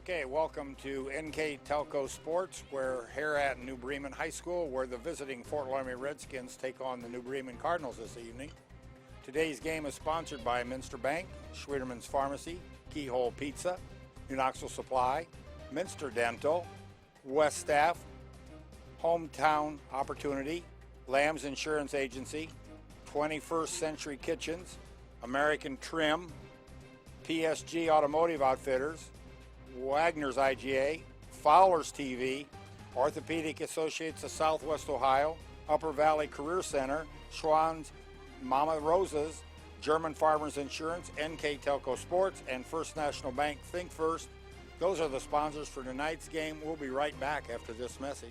Okay, welcome to NKTelco Sports. We're here at New Bremen High School where the visiting Fort Loramie Redskins take on the New Bremen Cardinals this evening. Today's game is sponsored by Minster Bank, Schwederman's Pharmacy, Keyhole Pizza, New Knoxville Supply, Minster Dental, West Staff, Hometown Opportunity, Lamb's Insurance Agency, 21st Century Kitchens, American Trim, PSG Automotive Outfitters, Wagner's IGA, Fowler's TV, Orthopedic Associates of Southwest Ohio, Upper Valley Career Center, Schwann's Mama Rosa's, German Farmers Insurance, NKTelco Sports, and First National Bank Think First. Those are the sponsors for tonight's game. We'll be right back after this message.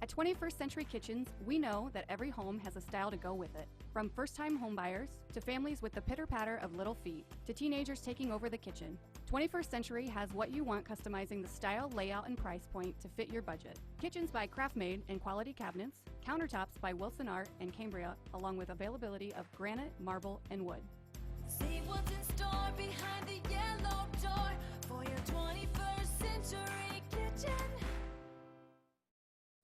At 21st Century Kitchens, we know that every home has a style to go with it. From first-time homebuyers, to families with the pitter-patter of little feet, to teenagers taking over the kitchen, 21st Century has what you want, customizing the style, layout, and price point to fit your budget. Kitchens by Craftmade and quality cabinets, countertops by Wilson Art and Cambria, along with availability of granite, marble, and wood. See what's in store behind the yellow door for your 21st Century Kitchen.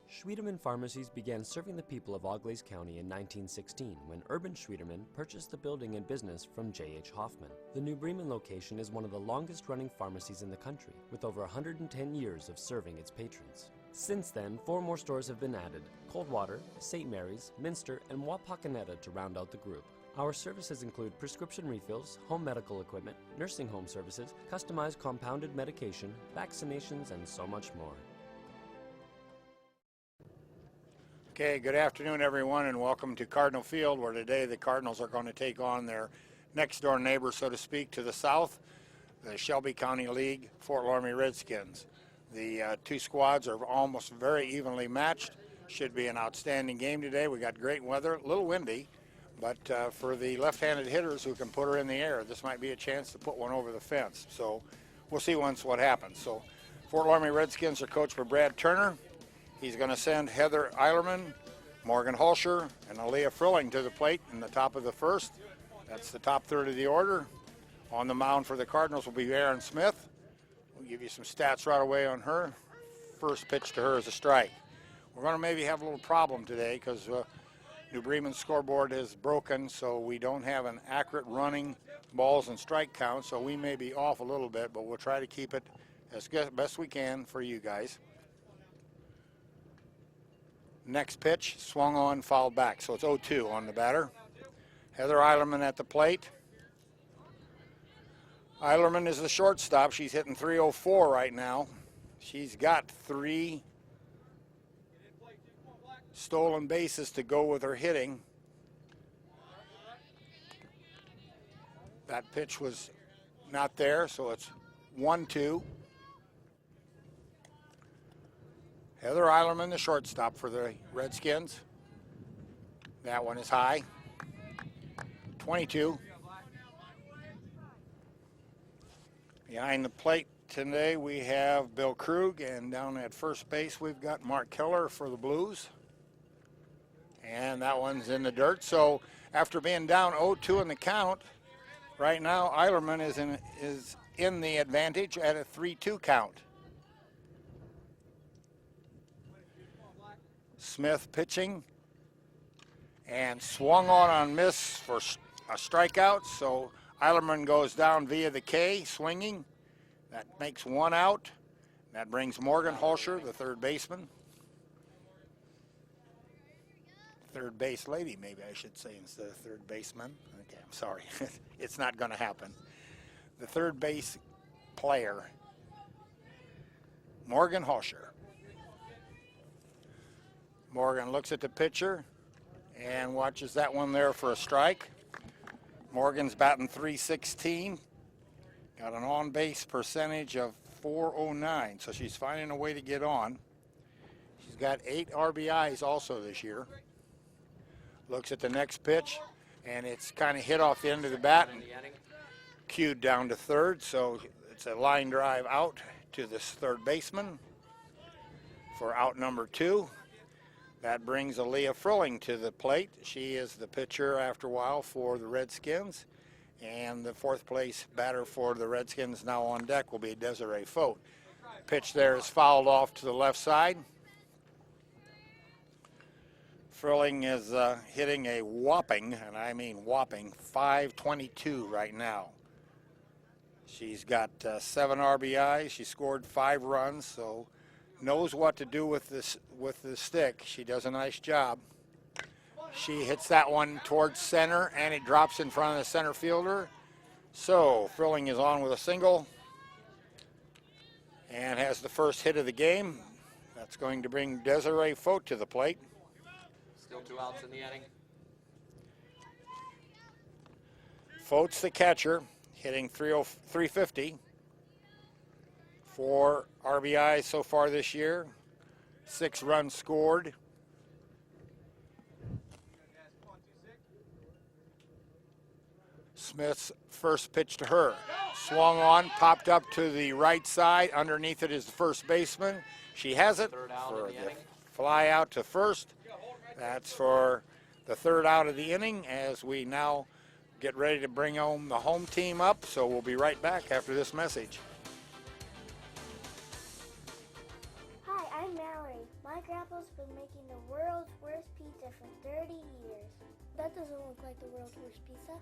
Schwederman Pharmacies began serving the people of Auglaize County in 1916 when Urban Schwederman purchased the building and business from J.H. Hoffman. The New Bremen location is one of the longest-running pharmacies in the country, with over 110 years of serving its patrons. Since then, 4 more stores have been added: Coldwater, St. Mary's, Minster, and Wapakoneta to round out the group. Our services include prescription refills, home medical equipment, nursing home services, customized compounded medication, vaccinations, and so much more. Okay, good afternoon everyone and welcome to Cardinal Field, where today the Cardinals are going to take on their next door neighbor, so to speak, to the south, the Shelby County League Fort Loramie Redskins. The two squads are almost very evenly matched. Should be an outstanding game today. We got great weather, a little windy, but for the left-handed hitters who can put her in the air, this might be a chance to put one over the fence. So we'll see once what happens. So Fort Loramie Redskins are coached by Brad Turner. He's going to send Heather Eilerman, Morgan Holscher, and Aaliyah Frilling to the plate in the top of the first. That's the top third of the order. On the mound for the Cardinals will be Aaron Smith. We'll give you some stats right away on her. First pitch to her is a strike. We're going to maybe have a little problem today because New Bremen's scoreboard is broken, so we don't have an accurate running balls and strike count, so we may be off a little bit, but we'll try to keep it as best we can for you guys. Next pitch, swung on, fouled back. So it's 0-2 on the batter. Heather Eilerman at the plate. Eilerman is the shortstop. She's hitting .304 right now. She's got 3 stolen bases to go with her hitting. That pitch was not there, so it's 1-2. Heather Eilerman, the shortstop for the Redskins. That one is high. 22. Behind the plate today we have Bill Krug, and down at first base we've got Mark Keller for the Blues. And that one's in the dirt. So after being down 0-2 in the count, right now Eilerman is in the advantage at a 3-2 count. Smith pitching and swung on miss for a strikeout, so Eilerman goes down via the K, swinging. That makes 1 out. That brings Morgan Holscher, the third baseman. Third base lady, maybe I should say, instead of third baseman. Okay, I'm sorry. It's not going to happen. The third base player, Morgan Holscher. Morgan looks at the pitcher and watches that one there for a strike. Morgan's batting .316. Got an on-base percentage of .409, so she's finding a way to get on. She's got 8 RBIs also this year. Looks at the next pitch, and it's kind of hit off the end of the bat and cued down to third, so it's a line drive out to this third baseman for out number 2. That brings Aaliyah Frilling to the plate. She is the pitcher after a while for the Redskins. And the fourth place batter for the Redskins now on deck will be Desiree Fote. Pitch there is fouled off to the left side. Frilling is hitting a whopping, and I mean whopping, 522 right now. She's got 7 RBIs. She scored 5 runs, so knows what to do with the stick. She does a nice job. She hits that one towards center, and it drops in front of the center fielder. So Frilling is on with a single and has the first hit of the game. That's going to bring Desiree Fote to the plate. Still 2 outs in the inning. Fote's the catcher, hitting 350. 4 RBIs so far this year, 6 runs scored. Smith's first pitch to her. Swung on, popped up to the right side. Underneath it is the first baseman. She has it Third out for in the the inning. fly out to first. That's for the third out of the inning as we now get ready to bring home the home team up. So we'll be right back after this message. Hi, I'm Mallory. My grandpa's been making the world's worst pizza for 30 years. That doesn't look like the world's worst pizza.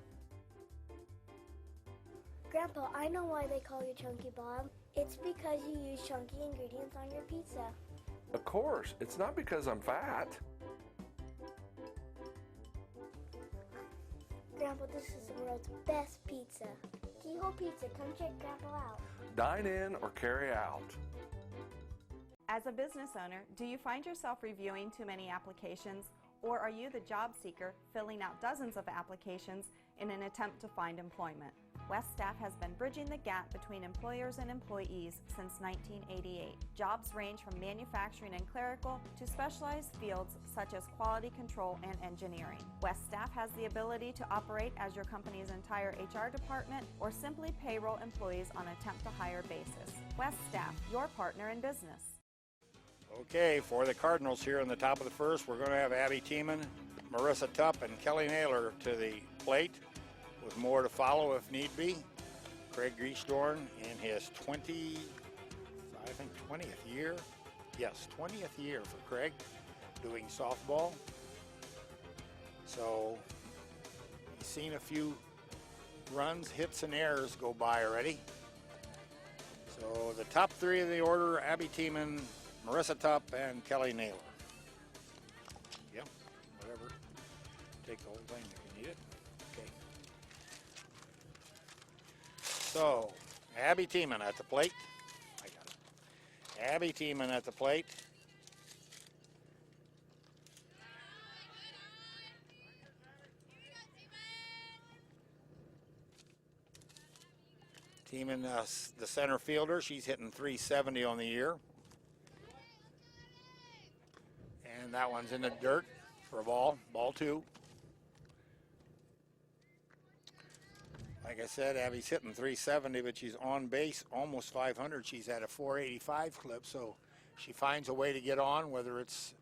Grandpa, I know why they call you Chunky Bob. It's because you use chunky ingredients on your pizza. Of course, it's not because I'm fat. Grandpa, this is the world's best pizza. Keyhole Pizza, come check Grandpa out. Dine in or carry out. As a business owner, do you find yourself reviewing too many applications, or are you the job seeker filling out dozens of applications in an attempt to find employment? West Staff has been bridging the gap between employers and employees since 1988. Jobs range from manufacturing and clerical to specialized fields such as quality control and engineering. West Staff has the ability to operate as your company's entire HR department or simply payroll employees on a temp-to-hire basis. West Staff, your partner in business. Okay, for the Cardinals here in the top of the first, we're going to have Abby Tiemann, Marissa Tupp, and Kelly Naylor to the plate, with more to follow if need be. Craig Griesdorn in his 20th year. Yes, 20th year for Craig doing softball. So he's seen a few runs, hits, and errors go by already. So the top 3 of the order, Abby Tiemann, Marissa Tupp, and Kelly Naylor. Yep, whatever. Take the whole thing if you need it. Okay. So, Abby Tiemann at the plate. I got it. Abby Tiemann at the plate. Tiemann, the center fielder, she's hitting 370 on the year. And that one's in the dirt for a ball 2. Like I said, Abby's hitting 370, but she's on base almost 500. She's at a 485 clip, so she finds a way to get on, whether it's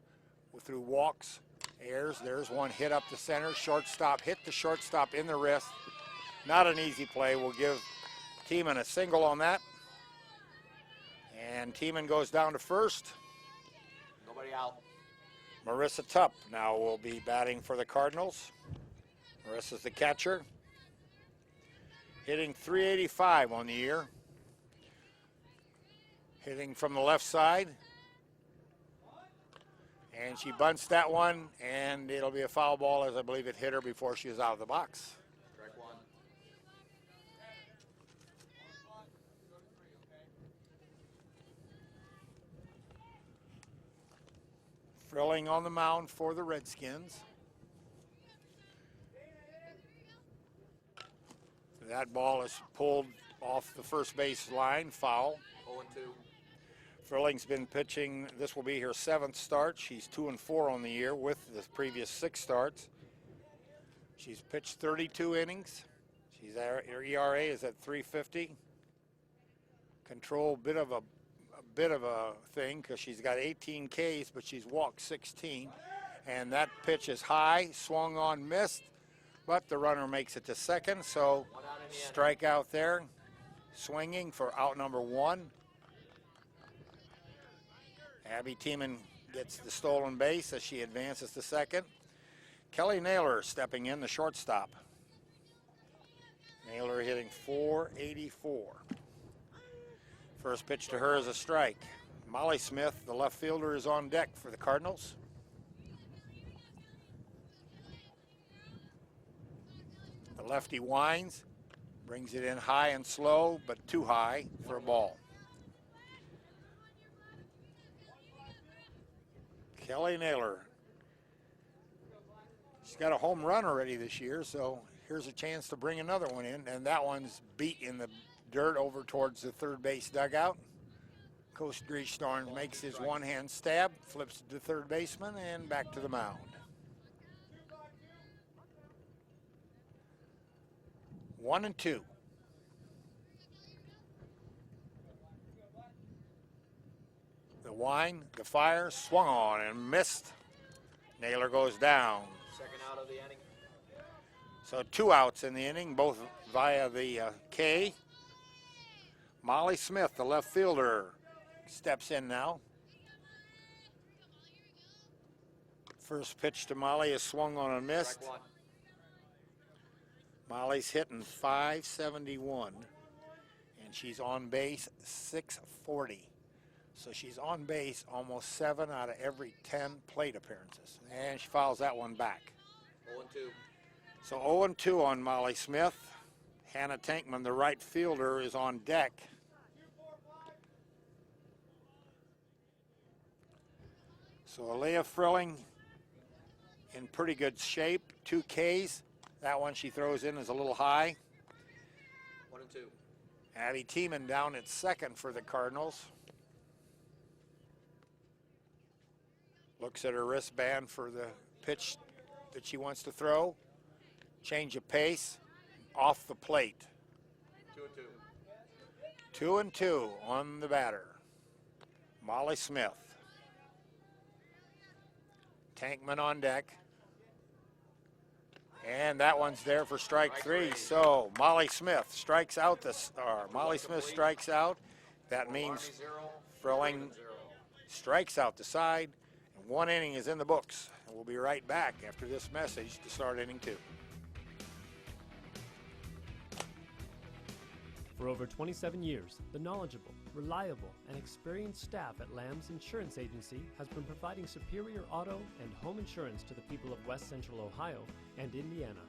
through walks, errors. There's one hit up the center, shortstop, hit the shortstop in the wrist. Not an easy play. We'll give Tiemann a single on that. And Tiemann goes down to first. Nobody out. Marissa Tupp now will be batting for the Cardinals. Marissa's the catcher. Hitting 385 on the year. Hitting from the left side. And she bunts that one, and it'll be a foul ball as I believe it hit her before she was out of the box. Strike 1. Frilling on the mound for the Redskins. That ball is pulled off the first base line, foul. 0-2. Frilling's been pitching, this will be her 7th start. She's 2-4 on the year with the previous 6 starts. She's pitched 32 innings. Her ERA is at 3.50. Control, bit of a thing because she's got 18 Ks, but she's walked 16. And that pitch is high, swung on, missed, but the runner makes it to second. So 1 in the inning. Strikeout there. Swinging for out number 1. Abby Tiemann gets the stolen base as she advances to second. Kelly Naylor stepping in, the shortstop. Naylor hitting .484. First pitch to her is a strike. Molly Smith, the left fielder, is on deck for the Cardinals. The lefty winds, brings it in high and slow, but too high for a ball. Kelly Naylor. She's got a home run already this year, so here's a chance to bring another one in, and that one's beat in the dirt over towards the third base dugout. Coach Driestorn makes his one-hand stab, flips to the third baseman, and back to the mound. 1-2. The wind, the fire, swung on and missed. Naylor goes down. Second out of the inning. So 2 outs in the inning, both via the K. Molly Smith, the left fielder, steps in now. First pitch to Molly is swung on and missed. Strike 1. Molly's hitting .571, and she's on base .640. So she's on base almost 7 out of every 10 plate appearances. And she fouls that one back. 0-2. So 0-2 on Molly Smith. Hannah Tankman, the right fielder, is on deck. So Alea Frilling in pretty good shape. 2 Ks. That one she throws in is a little high. 1-2. Abby Tiemann down at second for the Cardinals. Looks at her wristband for the pitch that she wants to throw. Change of pace, off the plate. 2-2. 2-2 on the batter. Molly Smith. Tankman on deck. And that one's there for strike 3. So Molly Smith strikes out Molly Smith strikes out. That means Loramie 0, Frilling Bremen 0. strikes out the side. And 1 inning is in the books. And we'll be right back after this message to start inning 2. For over 27 years, the knowledgeable, reliable, and experienced staff at Lamb's Insurance Agency has been providing superior auto and home insurance to the people of West Central Ohio and Indiana.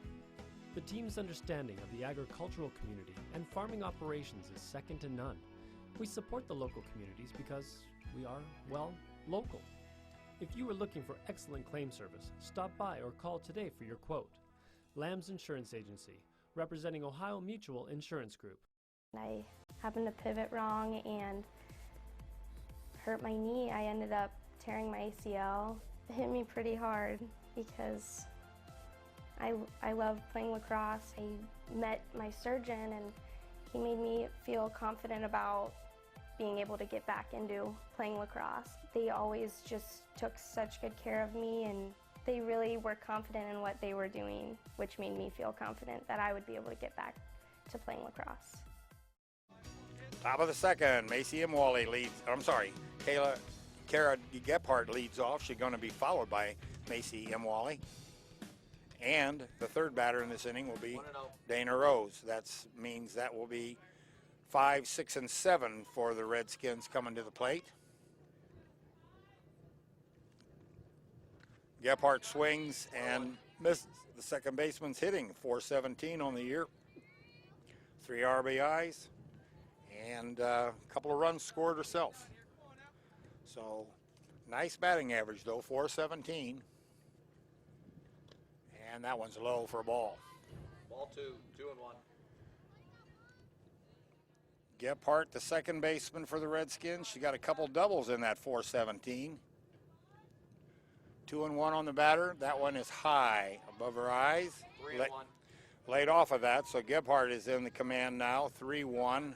The team's understanding of the agricultural community and farming operations is second to none. We support the local communities because we are, well, local. If you are looking for excellent claim service, stop by or call today for your quote. Lamb's Insurance Agency, representing Ohio Mutual Insurance Group. I happened to pivot wrong and hurt my knee. I ended up tearing my ACL. It hit me pretty hard because I love playing lacrosse. I met my surgeon and he made me feel confident about being able to get back into playing lacrosse. They always just took such good care of me and they really were confident in what they were doing, which made me feel confident that I would be able to get back to playing lacrosse. Top of the second, Macy Imwally leads. Kara Gephardt leads off. She's going to be followed by Macy Imwally. And the third batter in this inning will be 1-0. Dana Rose. That means that will be 5, 6, and 7 for the Redskins coming to the plate. Gephardt swings and misses. The second baseman's hitting .417 on the year. 3 RBIs. And a couple of runs scored herself. So nice batting average though, .417. And that one's low for a ball. Ball 2, 2-1. Gephardt, the second baseman for the Redskins. She got a couple doubles in that .417. 2-1 on the batter. That one is high above her eyes. 3-1. Laid off of that, so Gephardt is in the command now, 3-1.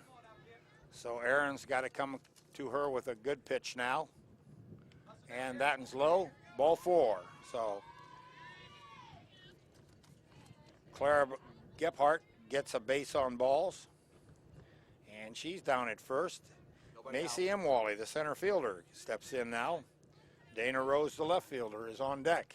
So Aaron's got to come to her with a good pitch now. And that one's low, ball 4. So Clara Gephardt gets a base on balls. And she's down at first. Nobody Macy M. Wally, the center fielder, steps in now. Dana Rose, the left fielder, is on deck.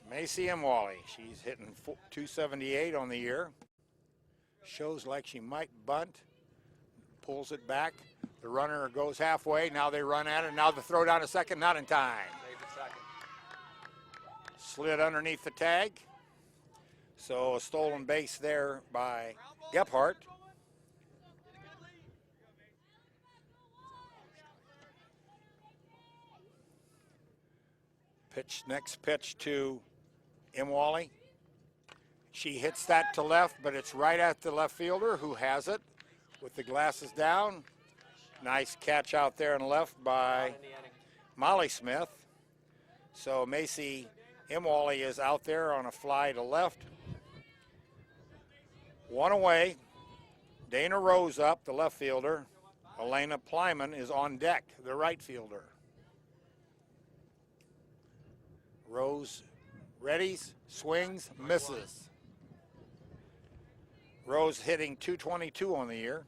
Macy M. Wally, she's hitting 278 on the year. Shows like she might bunt. Pulls it back. The runner goes halfway. Now they run at it. Now the throw down to second, not in time. Save it second. Slid underneath the tag. So a stolen base there by Gephardt. Next pitch to M. Wally. She hits that to left, but it's right at the left fielder who has it with the glasses down. Nice catch out there and left by In the inning. Molly Smith. So Macy M. Wally is out there on a fly to left. One away. Dana Rose up, the left fielder. Elena Plyman is on deck, the right fielder. Rose readies, swings, misses. Rose hitting 222 on the year.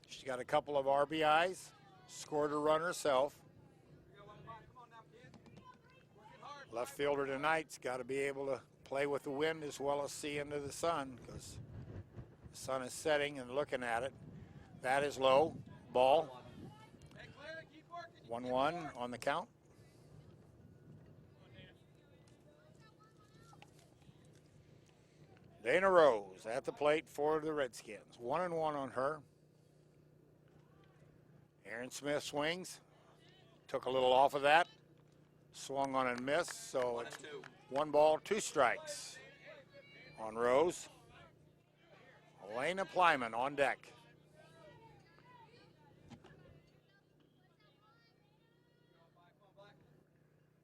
She's got a couple of RBIs, scored a run herself. Left fielder tonight's got to be able to play with the wind as well as see into the sun, because the sun is setting and looking at it. That is low. Ball. 1-1 on the count. Dana Rose at the plate for the Redskins. 1-1 on her. Aaron Smith swings. Took a little off of that. Swung on and missed, so it's 1 ball, 2 strikes on Rose. Elena Plyman on deck.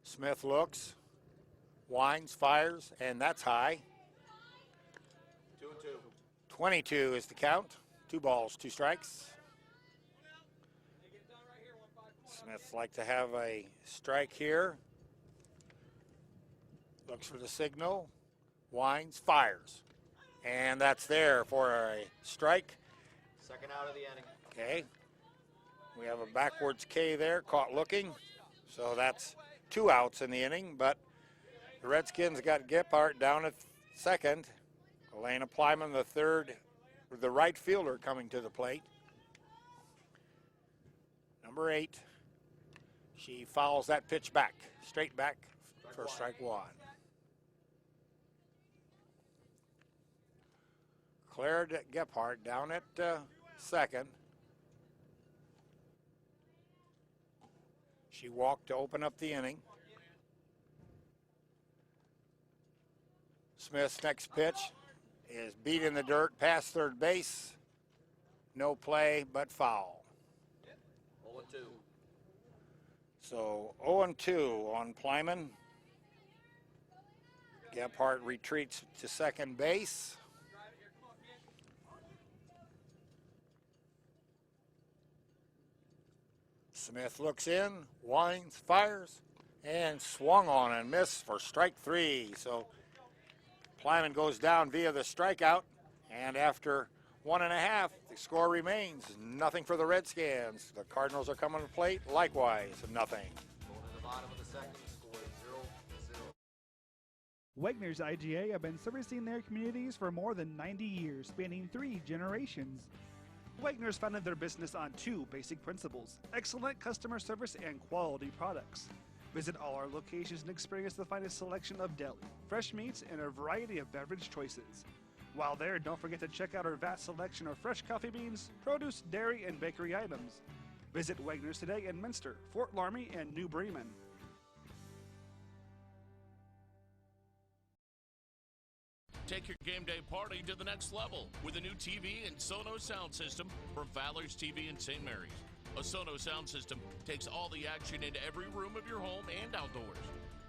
Smith looks, winds, fires, and that's high. 2-2. 22 is the count. 2 balls, 2 strikes. Smith like to have a strike here. Looks for the signal, winds, fires. And that's there for a strike. Second out of the inning. Okay. We have a backwards K there, caught looking. So that's 2 outs in the inning, but the Redskins got Gephardt down at second. Elena Plyman, the third, the right fielder, coming to the plate. Number 8. She fouls that pitch back, straight back for strike 1. Claire Gephardt down at second. She walked to open up the inning. Smith's next pitch is beat in the dirt past third base. No play, but foul. 0-2. So 0-2 on Plyman. Gephardt retreats to second base. Smith looks in, winds, fires, and swung on and missed for strike 3. So Plyman goes down via the strikeout, and after 1.5, the score remains nothing for the Redskins. The Cardinals are coming to plate, likewise, nothing. Going to the bottom of the second, the score is 0-0. Wegner's IGA have been servicing their communities for more than 90 years, spanning 3 generations. Wegner's founded their business on 2 basic principles: excellent customer service and quality products. Visit all our locations and experience the finest selection of deli, fresh meats, and a variety of beverage choices. While there, don't forget to check out our vast selection of fresh coffee beans, produce, dairy, and bakery items. Visit Wegner's today in Minster, Fort Loramie, and New Bremen. Take your game day party to the next level with a new TV and Sonos sound system from Fowler's TV in St. Mary's. A Sonos sound system takes all the action into every room of your home and outdoors.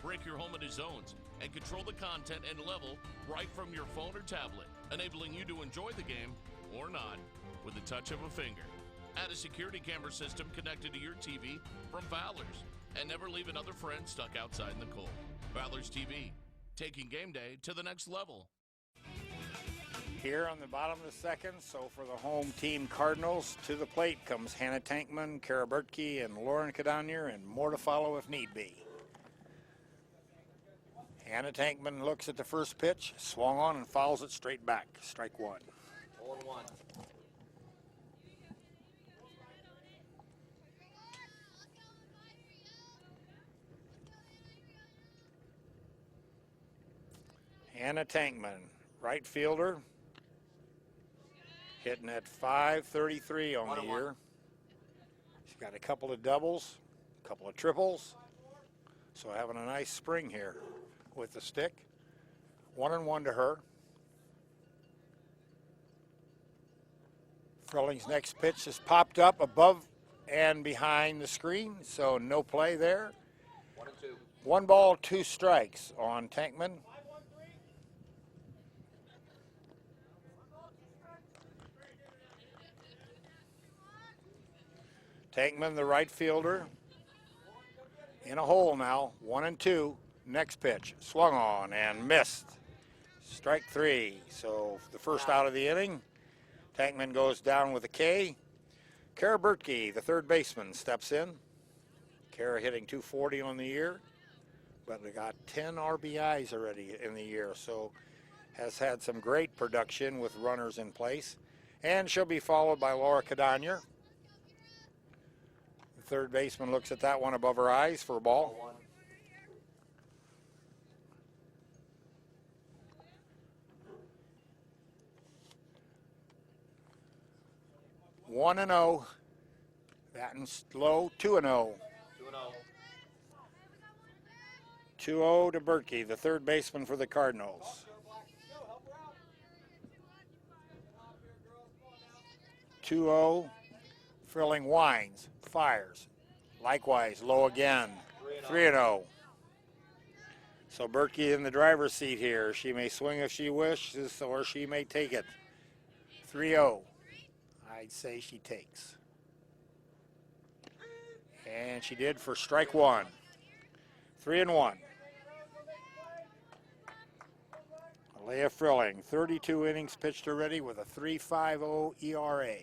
Break your home into zones and control the content and level right from your phone or tablet, enabling you to enjoy the game or not with the touch of a finger. Add a security camera system connected to your TV from Fowler's and never leave another friend stuck outside in the cold. Valor's TV, taking game day to the next level. Here on the bottom of the second, so for the home team Cardinals, to the plate comes Hannah Tankman, Kara Bertke, and Lauren Kadonier, and more to follow if need be. Hannah Tankman looks at the first pitch, swung on and fouls it straight back. Strike one. 0-1. Hannah Tankman, right fielder, hitting at .533 on the year. She's got a couple of doubles, a couple of triples, so having a nice spring here with the stick. 1-1 to her. Frilling's next pitch is popped up above and behind the screen, so no play there. 1-2. 1 ball, 2 strikes on Tankman. Tankman, the right fielder, in a hole now. 1-2. Next pitch, swung on and missed. Strike 3. So the first out of the inning. Tankman goes down with a K. Kara Bertke, the third baseman, steps in. Kara hitting .240 on the year, but they got 10 RBIs already in the year, so has had some great production with runners in place. And she'll be followed by Laura Kadonier. The third baseman looks at that one above her eyes for a ball. 1-0. Batten's low. 2-0. 2-0. 2-0 to Berkey, the third baseman for the Cardinals. 2-0. Frilling winds, fires. Likewise, low again. 3-0. So Berkey in the driver's seat here. She may swing if she wishes, or she may take it. 3-0. I'd say she takes. And she did for strike one. 3-1. Alea Frilling, 32 innings pitched already with a 3.50 ERA.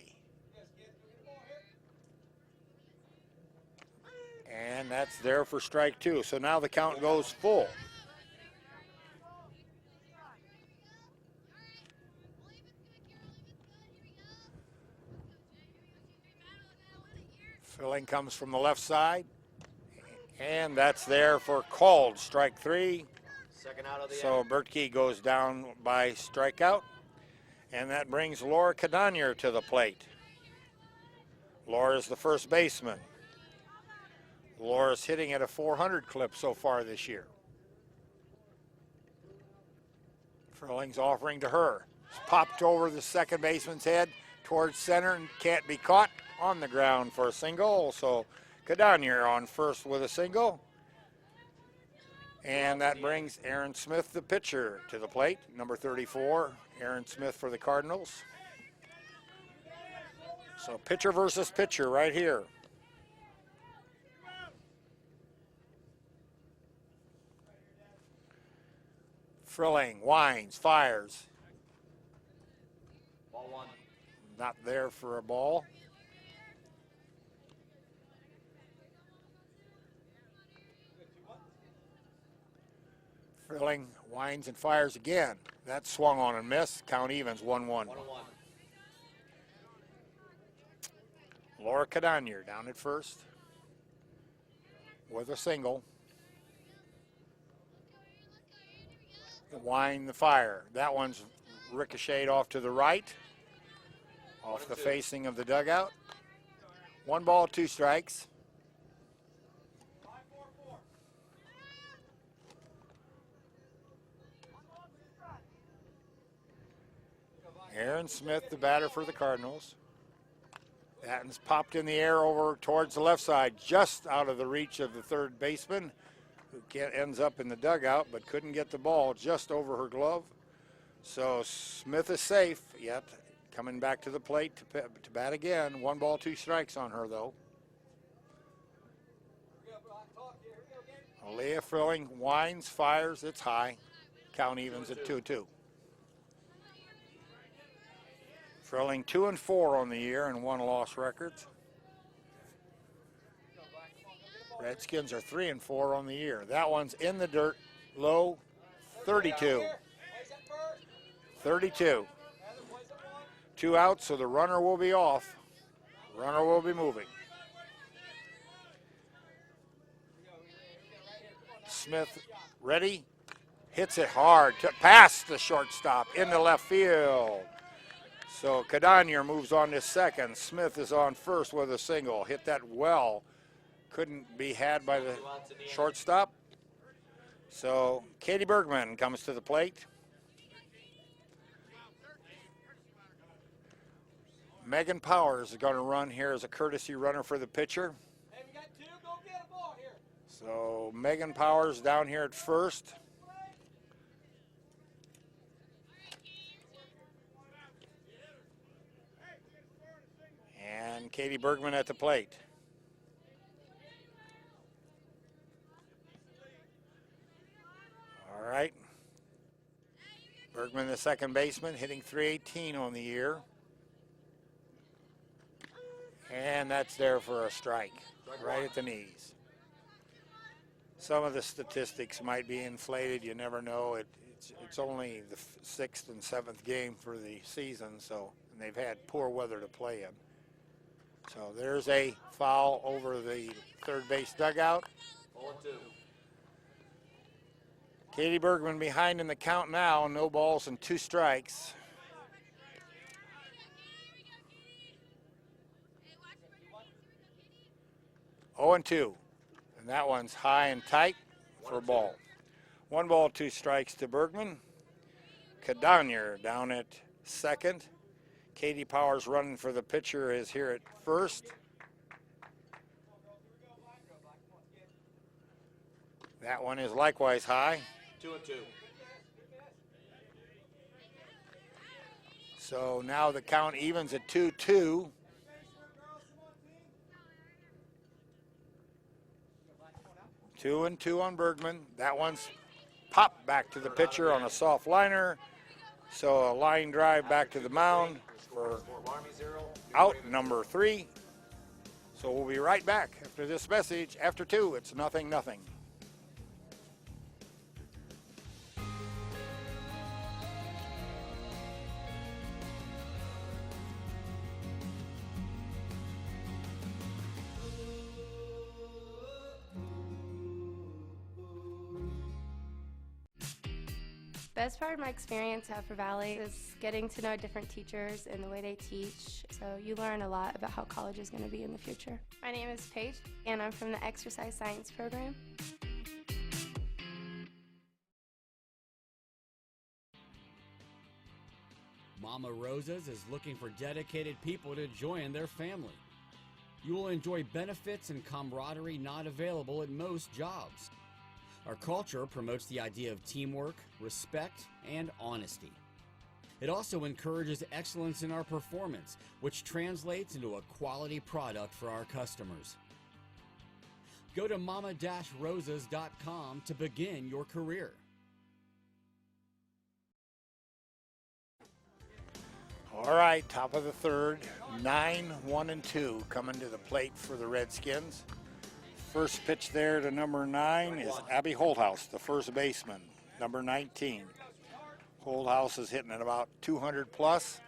And that's there for strike two. So now the count goes full. Frilling comes from the left side. And that's there for called strike three. Second out of the So inning. Bertke goes down by strikeout. And that brings Laura Kadonier to the plate. Laura's the first baseman. Laura's hitting at a 400 clip so far this year. Frilling's offering to her. It's popped over the second baseman's head towards center and can't be caught on the ground for a single. So Kadonier on first with a single. And that brings Aaron Smith, the pitcher, to the plate. Number 34, Aaron Smith for the Cardinals. So pitcher versus pitcher right here. Frilling, winds, fires. Ball one. Not there for a ball. Frilling, winds and fires again. That swung on and missed. Count evens, 1-1. 1-1. Laura Kadonier down at first with a single. The wind, the fire. That one's ricocheted off to the right, off the facing of the dugout. 1 ball, 2 strikes. Aaron Smith, the batter for the Cardinals. Batten's popped in the air over towards the left side, just out of the reach of the third baseman, who ends up in the dugout, but couldn't get the ball just over her glove. So Smith is safe, yet coming back to the plate to bat again. 1 ball, 2 strikes on her, though. Aaliyah Frilling winds, fires, it's high. Count evens at 2-2. Frilling 2-4 on the year and 1 loss records. Redskins are 3-4 on the year. That one's in the dirt, low, 32. 32. 2 outs, so the runner will be off. Runner will be moving. Smith ready, hits it hard, past the shortstop, into left field. So Cadanier moves on to second. Smith is on first with a single. Hit that well. Couldn't be had by the shortstop. So Katie Bergman comes to the plate. Megan Powers is going to run here as a courtesy runner for the pitcher. So Megan Powers down here at first. And Katie Bergman at the plate. All right. Bergman, the second baseman, hitting .318 on the year. And that's there for a strike, right at the knees. Some of the statistics might be inflated. You never know. It's only the 6th and 7th game for the season, so and they've had poor weather to play in. So there's a foul over the third base dugout. 0-2. Katie Bergman behind in the count now. No balls and 2 strikes. Oh and 2. And that one's high and tight for a ball. 1 ball, 2 strikes to Bergman. Cadanier down at second. Katie Powers running for the pitcher is here at first. That one is likewise high. 2-2. So now the count evens at 2-2. Two and 2 on Bergman. That one's popped back to the pitcher on a soft liner. So a line drive back to the mound for out number 3. So we'll be right back after this message. After 2, it's 0-0. Best part of my experience at Upper Valley is getting to know different teachers and the way they teach. So you learn a lot about how college is going to be in the future. My name is Paige, and I'm from the Exercise Science program. Mama Rosa's is looking for dedicated people to join their family. You will enjoy benefits and camaraderie not available at most jobs. Our culture promotes the idea of teamwork, respect, and honesty. It also encourages excellence in our performance, which translates into a quality product for our customers. Go to mama-rosas.com to begin your career. All right, top of the third, 9-1-2 coming to the plate for the Redskins. First pitch there to number 9 is Abby Holthouse, the first baseman, number 19. Holthouse is hitting at about 200 plus.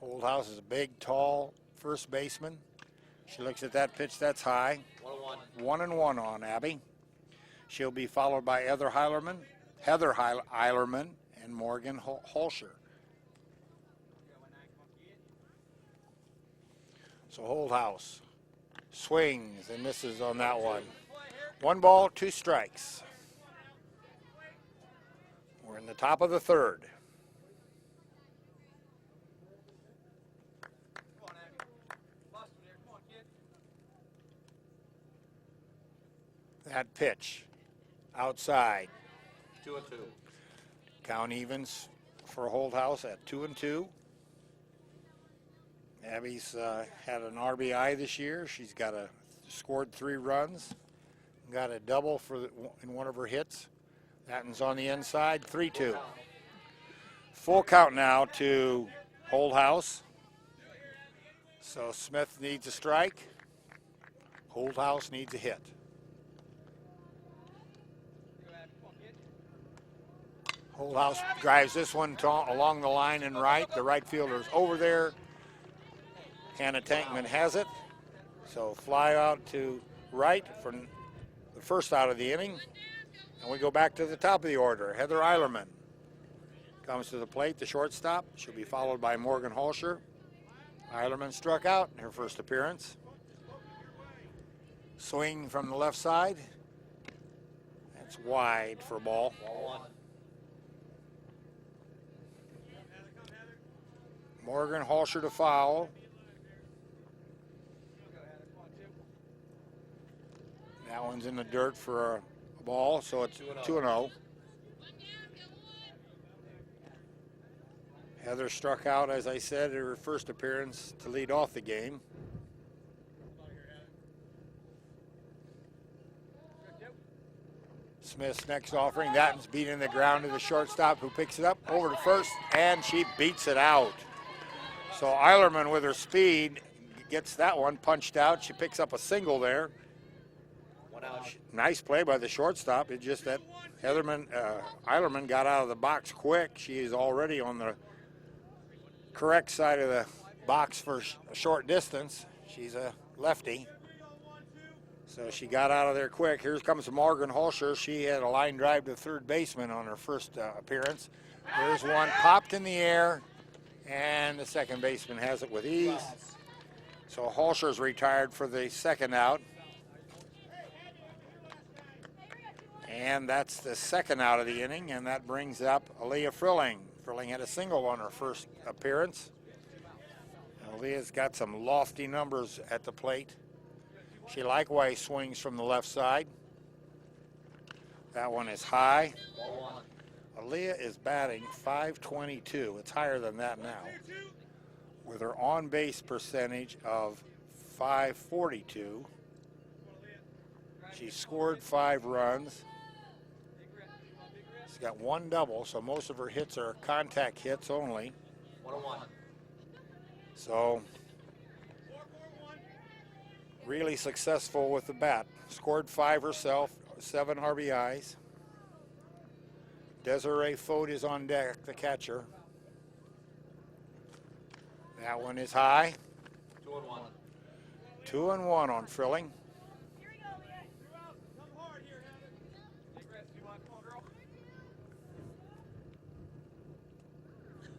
Holthouse is a big, tall first baseman. She looks at that pitch, that's high. 1-1 on Abby. She'll be followed by Heather Eilerman, and Morgan Holscher. So Holthouse swings and misses on that one. 1 ball, 2 strikes. We're in the top of the third. That pitch outside. 2-2. Count evens for Holthouse at 2-2. Abby's had an RBI this year. She's got a scored 3 runs. Got a double in one of her hits. That one's on the inside, 3-2. Full count now to Holdhouse. So Smith needs a strike. Holdhouse needs a hit. Holdhouse drives this one along the line and right. The right fielder's over there. Hannah Tankman has it. So fly out to right for the first out of the inning. And we go back to the top of the order. Heather Eilerman comes to the plate, the shortstop. She'll be followed by Morgan Holscher. Eilerman struck out in her first appearance. Swing from the left side. That's wide for a ball. Morgan Holscher to foul. That one's in the dirt for a ball, so it's 2-0. Heather struck out, as I said, in her first appearance to lead off the game. Smith's next offering. That one's beat in the ground to the shortstop, who picks it up over to first, and she beats it out. So Eilerman, with her speed, gets that one punched out. She picks up a single there. Nice play by the shortstop. It's just that Eilerman got out of the box quick. She is already on the correct side of the box for a short distance. She's a lefty. So she got out of there quick. Here comes Morgan Holscher. She had a line drive to third baseman on her first appearance. There's one popped in the air, and the second baseman has it with ease. So Holscher's retired for the second out. And that's the second out of the inning, and that brings up Aaliyah Frilling. Frilling had a single on her first appearance. Aaliyah's got some lofty numbers at the plate. She likewise swings from the left side. That one is high. Aaliyah is batting .522. It's higher than that now, with her on-base percentage of .542. She scored 5 runs. She's got 1 double, so most of her hits are contact hits only. 1-1. So really successful with the bat. Scored 5 herself, 7 RBIs. Desiree Fote is on deck, the catcher. That one is high. 2-1. 2-1 on Frilling.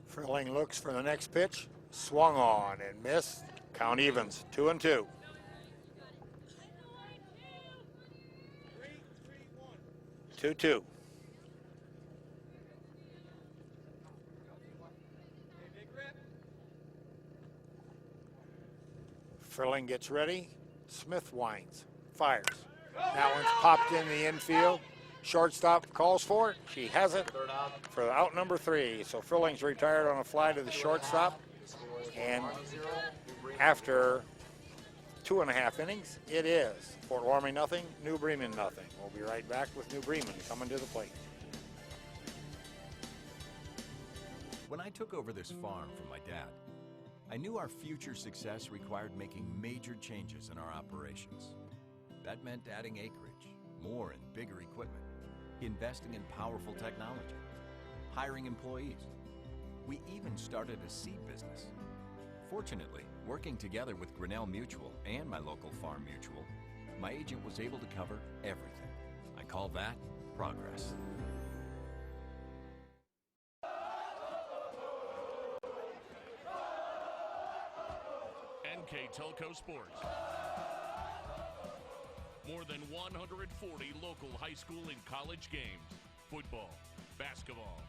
Frilling looks for the next pitch. Swung on and missed. Count evens, 2-2. Two. Frilling gets ready. Smith winds, fires. That one's popped in the infield. Shortstop calls for it. She has it for out number 3. So Frilling's retired on a fly to the shortstop. And after 2.5 innings, it is Fort Loramie nothing, New Bremen nothing. We'll be right back with New Bremen coming to the plate. When I took over this farm from my dad, I knew our future success required making major changes in our operations. That meant adding acreage, more and bigger equipment, investing in powerful technology, hiring employees. We even started a seed business. Fortunately, working together with Grinnell Mutual and my local farm mutual, my agent was able to cover everything. I call that progress. NKTelco Sports. More than 140 local high school and college games. Football, basketball,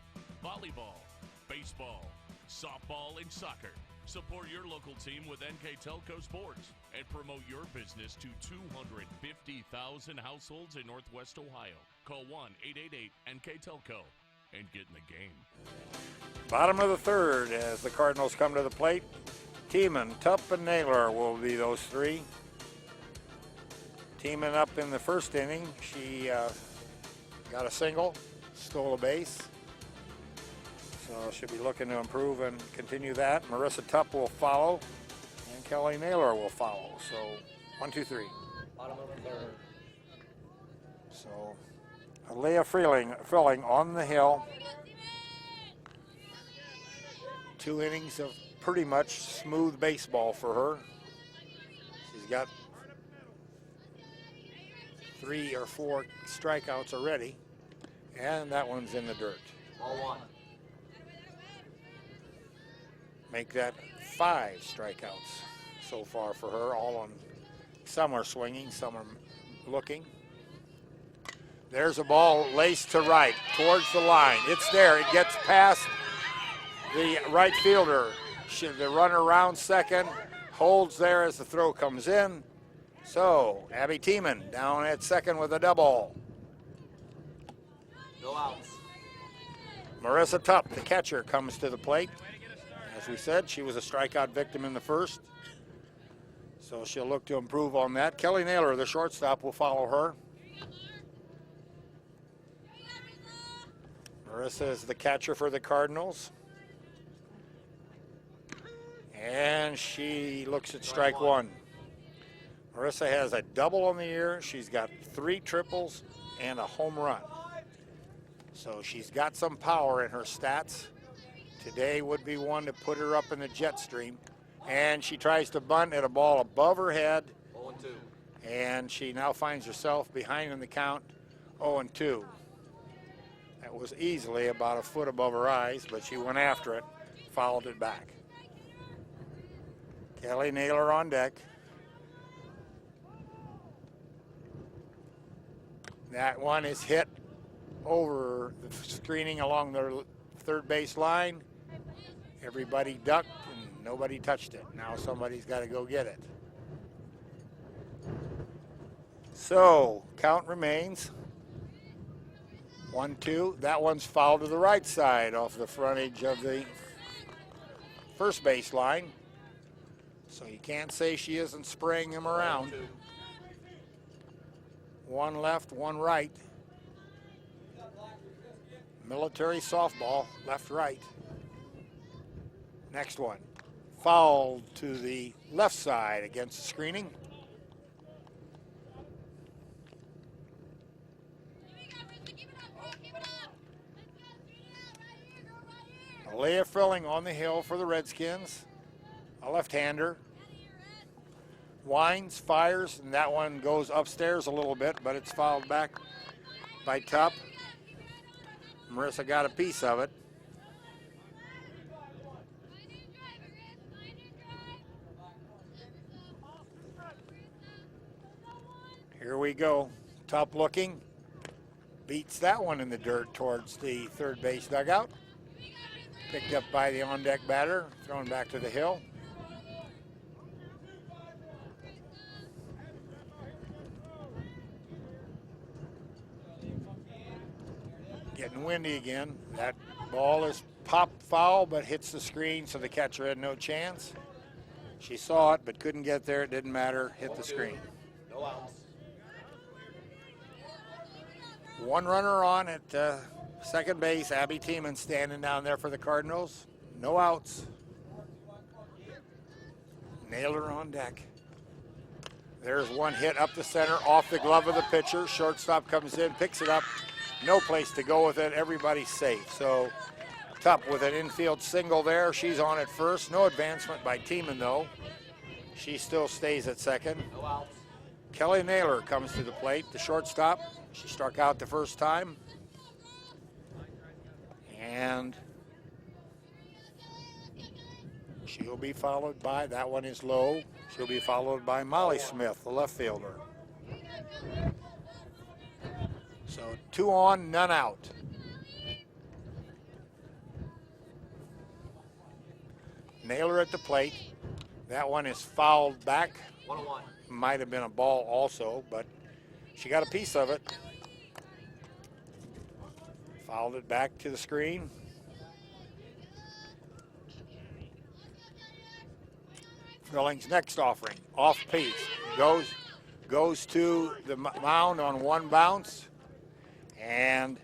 volleyball, baseball, softball, and soccer. Support your local team with NKTelco Sports and promote your business to 250,000 households in Northwest Ohio. Call 1-888-NKTelco and get in the game. Bottom of the third as the Cardinals come to the plate. Tiemann, Tupp, and Naylor will be those 3. Teaming up in the first inning, she got a single, stole a base. So she'll be looking to improve and continue that. Marissa Tupp will follow, and Kelly Naylor will follow. So 1, 2, 3. Bottom of the third. So Leah Filling on the hill. 2 innings of pretty much smooth baseball for her. She's got 3 or 4 strikeouts already, and that one's in the dirt. Ball 1. Make that 5 strikeouts so far for her. All on, some are swinging, some are looking. There's a ball laced to right, towards the line. It's there. It gets past the right fielder. The runner around second holds there as the throw comes in. So Abby Tiemann down at second with a double. No outs. Marissa Tupp, the catcher, comes to the plate. As we said, she was a strikeout victim in the first, so she'll look to improve on that. Kelly Naylor, the shortstop, will follow her. Marissa is the catcher for the Cardinals. And she looks at strike 1. Marissa has a double on the year. She's got 3 triples and a home run. So she's got some power in her stats. Today would be one to put her up in the jet stream. And she tries to bunt at a ball above her head. 0-2. And she now finds herself behind in the count, 0-2. That was easily about a foot above her eyes, but she went after it, fouled it back. Kelly Naylor on deck. That one is hit over the screening along the third base line. Everybody ducked and nobody touched it. Now somebody's got to go get it. So count remains 1-2. That one's fouled to the right side off the frontage of the first base line. So you can't say she isn't spraying him around. 2. 1 left, 1 right. Military softball, left, right. Next one, fouled to the left side against the screening. Leah Filling on the hill for the Redskins, a left-hander. Winds, fires, and that one goes upstairs a little bit, but it's fouled back by Tupp. Marissa got a piece of it. Here we go. Tupp looking. Beats that one in the dirt towards the third base dugout. Picked up by the on-deck batter, thrown back to the hill. Getting windy again. That ball is popped foul, but hits the screen, so the catcher had no chance. She saw it, but couldn't get there. It didn't matter. Hit the screen. No outs. 1 runner on at second base. Abby Tiemann standing down there for the Cardinals. No outs. Naylor on deck. There's one hit up the center, off the glove of the pitcher. Shortstop comes in, picks it up. No place to go with it. Everybody's safe. So Tupp with an infield single there. She's on at first. No advancement by Tiemann, though. She still stays at second. No outs. Kelly Naylor comes to the plate, the shortstop. She struck out the first time. And she'll be followed by, that one is low, she'll be followed by Molly Smith, the left fielder. So 2 on, none out. Naylor at the plate. That one is fouled back. 1-1. Might have been a ball also, but she got a piece of it. Fouled it back to the screen. Filling's next offering. Off piece. Goes goes to the mound on one bounce and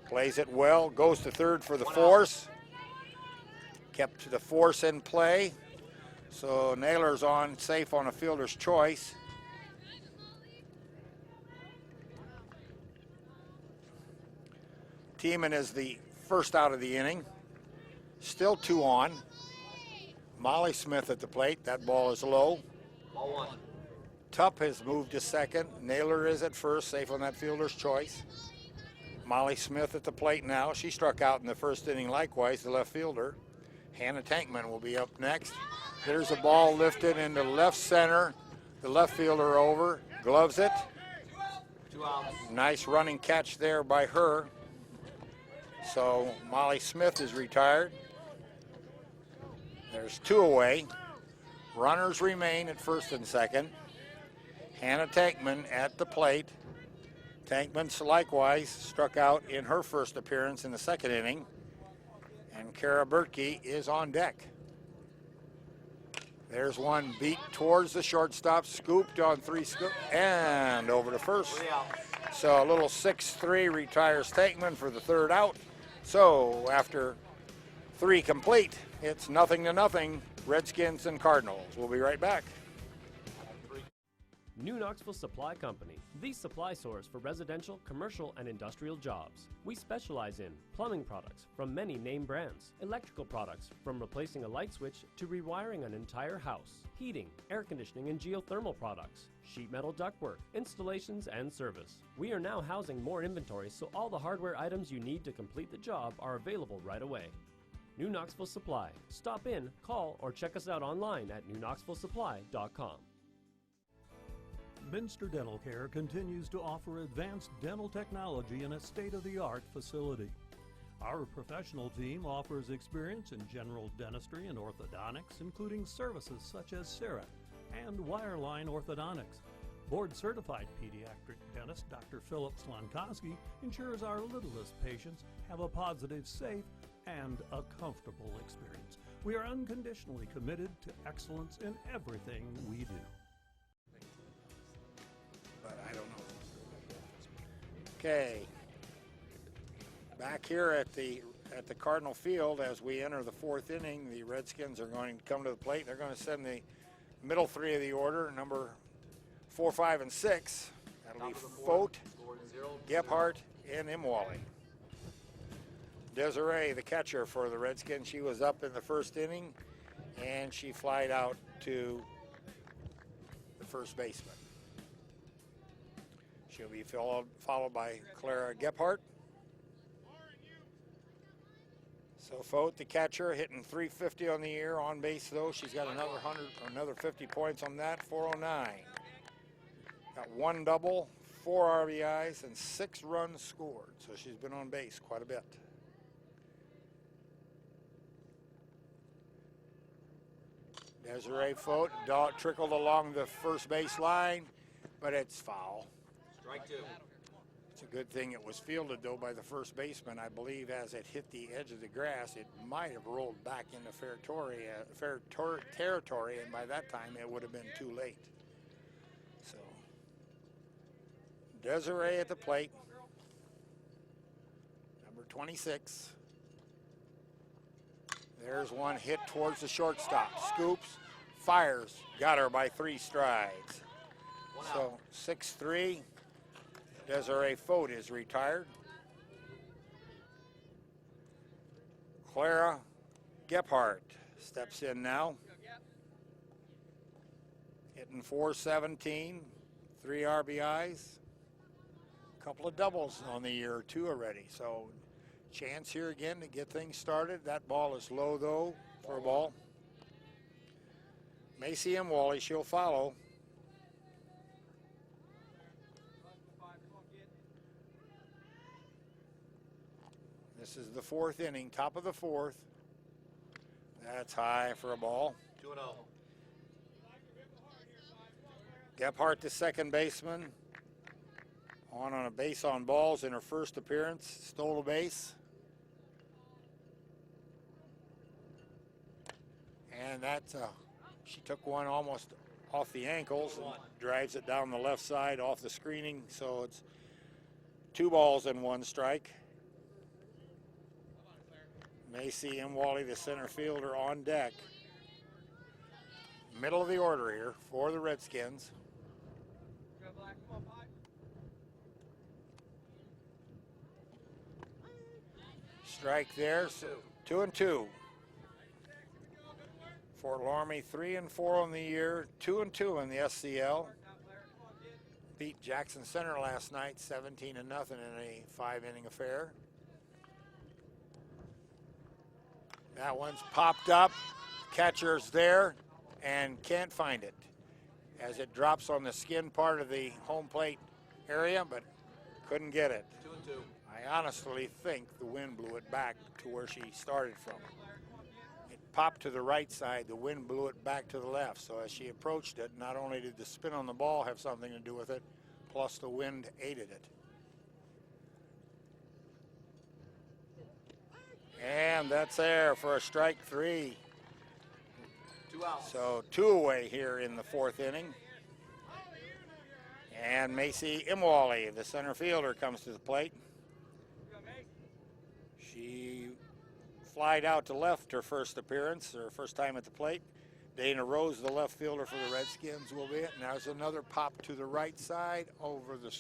plays it well. Goes to third for the force. Kept the force in play. So Naylor's on safe on a fielder's choice. Tiemann is the first out of the inning. Still 2 on. Molly Smith at the plate. That ball is low. Ball 1. Tupp has moved to second. Naylor is at first, safe on that fielder's choice. Molly Smith at the plate now. She struck out in the first inning likewise, the left fielder. Hannah Tankman will be up next. There's a ball lifted into left center. The left fielder over, gloves it. 2 outs. Nice running catch there by her. So Molly Smith is retired. There's 2 away. Runners remain at first and second. Hannah Tankman at the plate. Tankman likewise struck out in her first appearance in the second inning. And Kara Bertke is on deck. There's one beat towards the shortstop, scooped on 3 scoop, and over to first. 3 outs. So a little 6-3 retires Tankman for the third out. So after 3 complete, it's 0-0, Redskins and Cardinals. We'll be right back. New Knoxville Supply Company, the supply source for residential, commercial, and industrial jobs. We specialize in plumbing products from many name brands, electrical products from replacing a light switch to rewiring an entire house, heating, air conditioning, and geothermal products, sheet metal ductwork, installations, and service. We are now housing more inventory, so all the hardware items you need to complete the job are available right away. New Knoxville Supply. Stop in, call, or check us out online at newknoxvillesupply.com. Minster Dental Care continues to offer advanced dental technology in a state-of-the-art facility. Our professional team offers experience in general dentistry and orthodontics, including services such as CEREC and wireline orthodontics. Board-certified pediatric dentist Dr. Philip Slankowski ensures our littlest patients have a positive, safe, and a comfortable experience. We are unconditionally committed to excellence in everything we do. But I don't know. Okay. Back here at the Cardinal Field, as we enter the 4th inning, the Redskins are going to come to the plate. They're going to send the middle 3 of the order, number 4, 5, and 6. That'll be Fote, Gebhardt, and Imwally. Desiree, the catcher for the Redskins, she was up in the first inning, and she flied out to the first baseman. She'll be followed by Clara Gebhardt. So Fote, the catcher, hitting .350 on the year. On base though, she's got another 50 points on that. 409. Got 1 double, 4 RBIs, and 6 runs scored. So she's been on base quite a bit. Desiree Fote trickled along the first base line, but it's foul. Strike 2. It's a good thing it was fielded, though, by the first baseman. I believe as it hit the edge of the grass, it might have rolled back into fair territory, and by that time, it would have been too late. So, Desiree at the plate, number 26. There's one hit towards the shortstop. Scoops, fires, got her by 3 strides. So, 6-3. Desiree Fote is retired. Clara Gebhardt steps in now. Hitting .417, 3 RBIs. A couple of doubles on the year, 2 already. So chance here again to get things started. That ball is low though for a ball. Macy Imwally, she'll follow. This is the 4th inning, top of the 4th. That's high for a ball. 2-0. Gebhardt, the second baseman, on a base on balls in her first appearance, stole a base. And that's she took one almost off the ankles and drives it down the left side off the screening. So it's 2 balls and 1 strike. Macy Wally, the center fielder, on deck. Middle of the order here for the Redskins. Strike there, so 2-2. For Loramie, 3-4 on the year, 2-2 in the SCL. Beat Jackson Center last night, 17-0 in a 5-inning affair. That one's popped up. Catcher's there and can't find it as it drops on the skin part of the home plate area, but couldn't get it. 2-2. I honestly think the wind blew it back to where she started from. It popped to the right side, the wind blew it back to the left. So as she approached it, not only did the spin on the ball have something to do with it, plus the wind aided it. And that's there for a strike 3. 2 outs. So 2 away here in the 4th inning. And Macy Imwally, the center fielder, comes to the plate. She flied out to left her first appearance, or first time at the plate. Dana Rose, the left fielder for the Redskins, will be it. Now there's another pop to the right side over the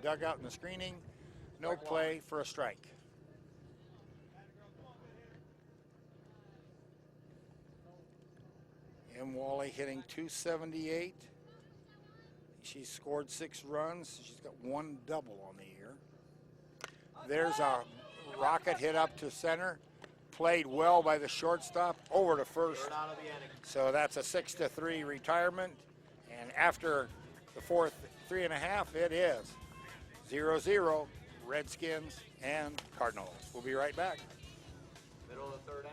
dugout and the screening. No play for a strike. Wally hitting .278. She's scored 6 runs. She's got 1 double on the year. There's a rocket hit up to center. Played well by the shortstop over to first. Third out of the inning. So that's a 6-3 retirement. And after the 4th 3.5, it is 0-0 Redskins and Cardinals. We'll be right back. Middle of the 3rd inning.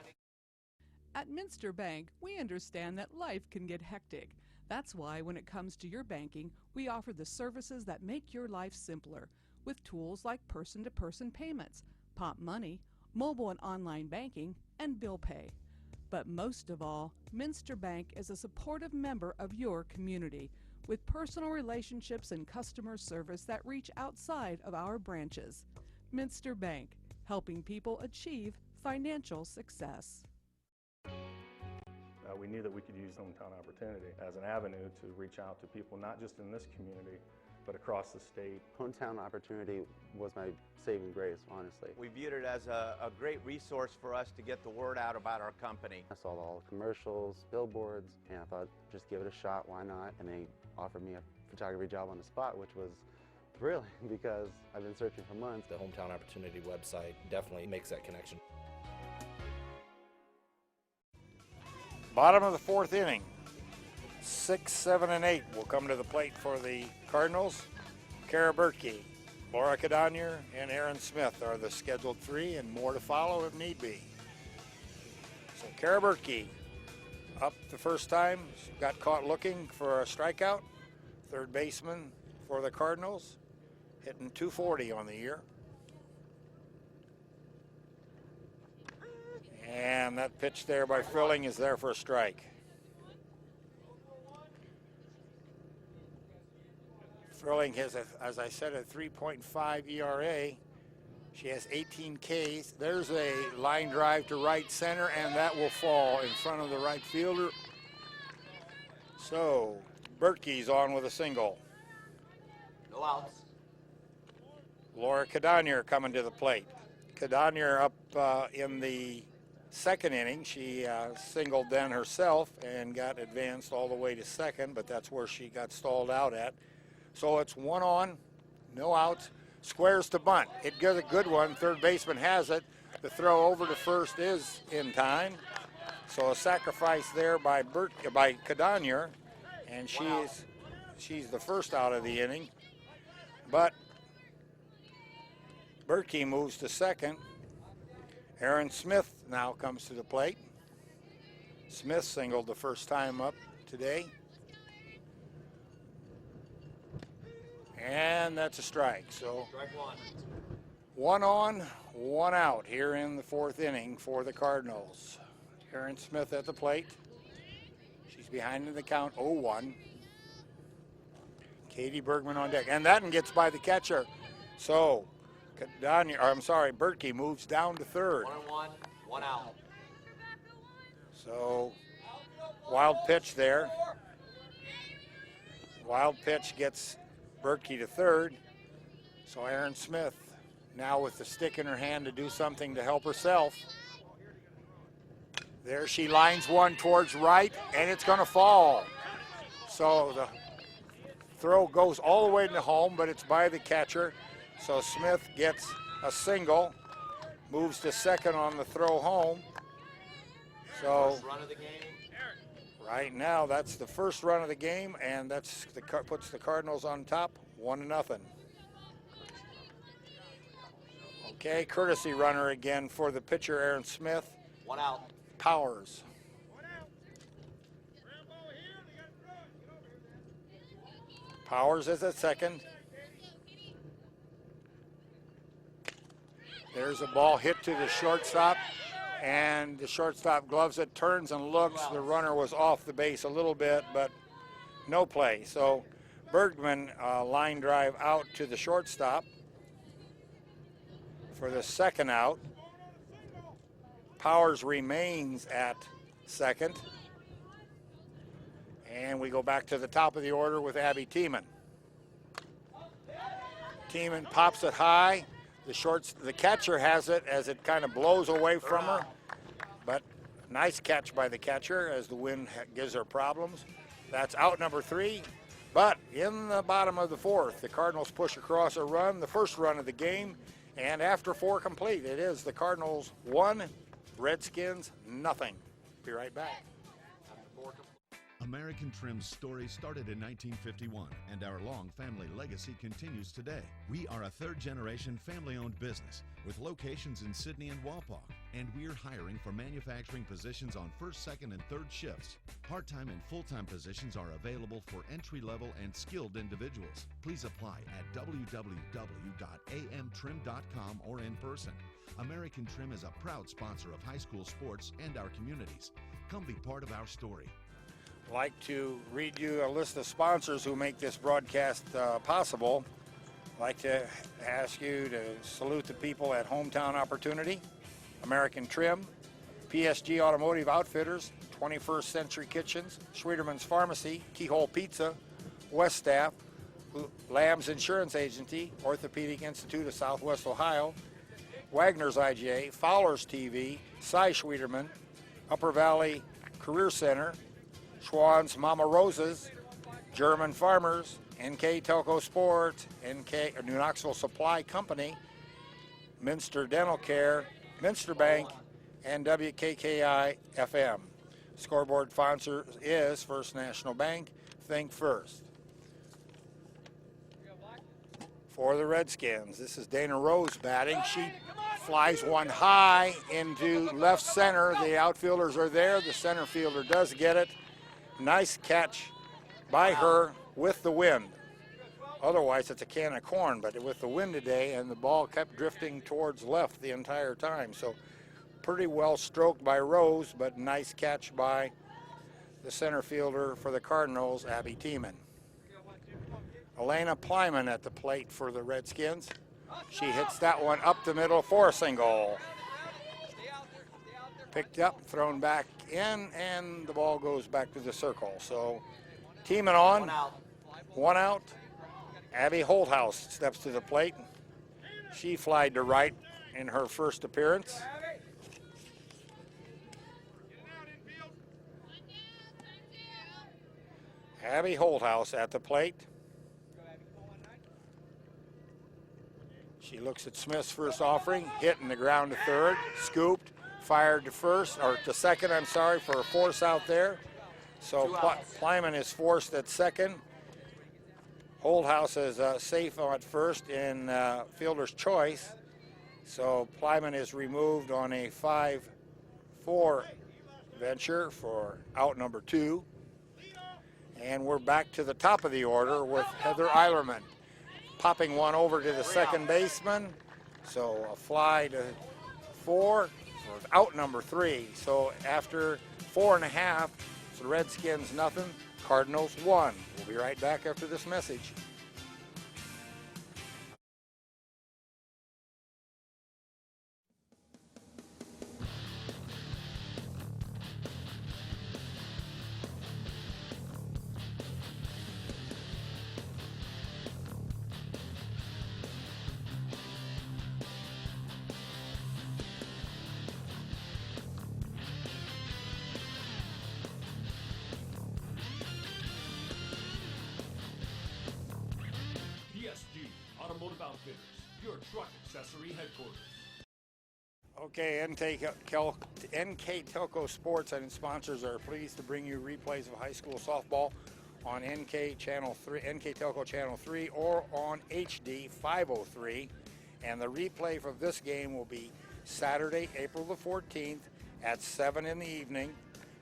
At Minster Bank, we understand that life can get hectic. That's why when it comes to your banking, we offer the services that make your life simpler with tools like person-to-person payments, Pop Money, mobile and online banking, and bill pay. But most of all, Minster Bank is a supportive member of your community with personal relationships and customer service that reach outside of our branches. Minster Bank, helping people achieve financial success. We knew that we could use Hometown Opportunity as an avenue to reach out to people, not just in this community, but across the state. Hometown Opportunity was my saving grace, honestly. We viewed it as a great resource for us to get the word out about our company. I saw all the commercials, billboards, and I thought, just give it a shot, why not? And they offered me a photography job on the spot, which was thrilling because I've been searching for months. The Hometown Opportunity website definitely makes that connection. Bottom of the 4th inning. 6, 7, and 8 will come to the plate for the Cardinals. Kara Berkey, Laura Cadonier, and Aaron Smith are the scheduled 3, and more to follow if need be. So Kara Berkey up the first time, got caught looking for a strikeout. 3rd baseman for the Cardinals, hitting .240 on the year. And that pitch there by Frilling is there for a strike. Frilling has, as I said, a 3.5 ERA. She has 18 Ks. There's a line drive to right center, and that will fall in front of the right fielder. So Berkey's on with a single. No outs. Laura Cadonier coming to the plate. Cadonier up in the 2nd inning. She singled then herself and got advanced all the way to 2nd, but that's where she got stalled out at. So it's 1 on, no outs, squares to bunt. It gets a good one. 3rd baseman has it. The throw over to first is in time. So a sacrifice there by Cadonier, and she's the first out of the inning. But Berkey moves to 2nd. Aaron Smith now comes to the plate. Smith singled the first time up today. And that's a strike. So Strike 1. 1 on, 1 out here in the 4th inning for the Cardinals. Aaron Smith at the plate. She's behind in the count, 0-1. Katie Bergman on deck, and that one gets by the catcher. So, Berkey moves down to third. 1-1, 1 out. So, wild pitch there. Wild pitch gets Berkey to third. So Aaron Smith now with the stick in her hand to do something to help herself. There she lines one towards right, and it's going to fall. So the throw goes all the way to home, but it's by the catcher. So Smith gets a single, moves to second on the throw home. So First run of the game. right now, that's the first run of the game, and that's puts the Cardinals on top, 1-0. Okay, courtesy runner again for the pitcher, Aaron Smith. 1 out. Powers. Powers is at second. There's a ball hit to the shortstop, and the shortstop gloves it, turns and looks. The runner was off the base a little bit, but no play. So Bergman line drive out to the shortstop for the second out. Powers remains at second. And we go back to the top of the order with Abby Tiemann. Tiemann pops it high. The catcher has it as it kind of blows away from her. But nice catch by the catcher as the wind gives her problems. That's out number 3. But in the bottom of the 4th, the Cardinals push across a run, the first run of the game. And after 4 complete, it is the Cardinals 1, Redskins nothing. Be right back. American Trim's story started in 1951, and our long family legacy continues today. We are a third-generation family-owned business with locations in Sydney and Walpaw, and we're hiring for manufacturing positions on first, second, and third shifts. Part-time and full-time positions are available for entry-level and skilled individuals. Please apply at www.amtrim.com or in person. American Trim is a proud sponsor of high school sports and our communities. Come be part of our story. I'd like to read you a list of sponsors who make this broadcast possible. I'd like to ask you to salute the people at Hometown Opportunity, American Trim, PSG Automotive Outfitters, 21st Century Kitchens, Schwederman's Pharmacy, Keyhole Pizza, West Staff, Lamb's Insurance Agency, Orthopedic Institute of Southwest Ohio, Wagner's IGA, Fowler's TV, Cy Schwederman, Upper Valley Career Center, Schwann's Mama Rosa's, German Farmers, NKTelco Sports, New Knoxville Supply Company, Minster Dental Care, Minster Bank, and WKKI FM. Scoreboard sponsor is First National Bank. Think First. For the Redskins, this is Dana Rose batting. She flies one high into left center. The outfielders are there. The center fielder does get it. Nice catch by her with the wind. Otherwise, it's a can of corn, but with the wind today, and the ball kept drifting towards left the entire time. So pretty well stroked by Rose, but nice catch by the center fielder for the Cardinals, Abby Tiemann. Elena Plyman at the plate for the Redskins. She hits that one up the middle for a single. Picked up, thrown back in, and the ball goes back to the circle. So Tiemann on, 1 out. Abby Holthouse steps to the plate. She flied to right in her first appearance. Abby Holthouse at the plate. She looks at Smith's first offering, hitting the ground to third, scooped, fired to first, or to second, I'm sorry, for a force out there. So Plyman is forced at second. Holthouse is safe at first in fielder's choice. So Plyman is removed on a 5-4 venture for out number 2. And we're back to the top of the order with Heather Eilerman popping one over to the second baseman. So a fly to 4 for out number 3. So after 4.5, It's the Redskins nothing, Cardinals 1. We'll be right back after this message. Automotive Outfitters, your truck accessory headquarters. Okay, NKTelco Sports and its sponsors are pleased to bring you replays of high school softball on NKTelco Channel 3 or on HD 503. And the replay for this game will be Saturday, April the 14th at 7 in the evening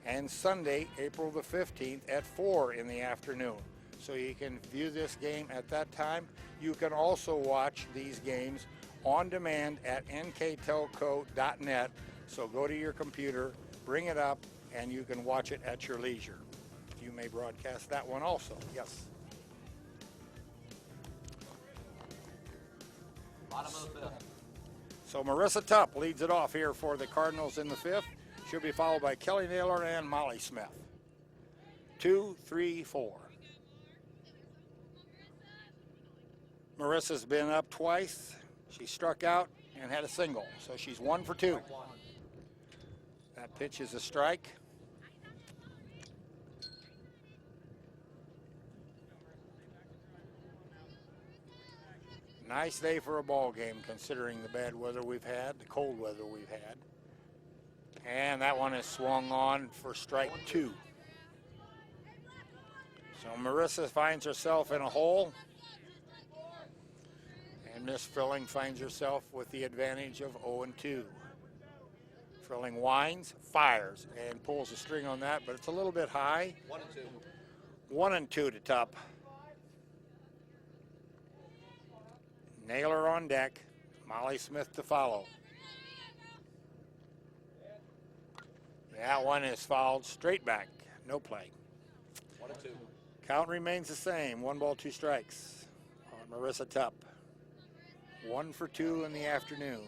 and Sunday, April the 15th at 4 in the afternoon. So you can view this game at that time. You can also watch these games on demand at nktelco.net. So go to your computer, bring it up, and you can watch it at your leisure. You may broadcast that one also. Yes. Bottom of the fifth. So Marissa Tupp leads it off here for the Cardinals in the fifth. She'll be followed by Kelly Naylor and Molly Smith. 2, 3, 4. Marissa's been up twice. She struck out and had a single, so she's 1 for 2. That pitch is a strike. Nice day for a ball game considering the bad weather we've had, the cold weather we've had. And that one is swung on for strike 2. So Marissa finds herself in a hole. And Miss Frilling finds herself with the advantage of 0-2. Frilling winds, fires, and pulls a string on that, but it's a little bit high. 1-2 to Tupp. Naylor on deck. Molly Smith to follow. That one is fouled straight back. No play. 1-2. Count remains the same. 1 ball, 2 strikes on Marissa Tupp. 1 for 2 in the afternoon.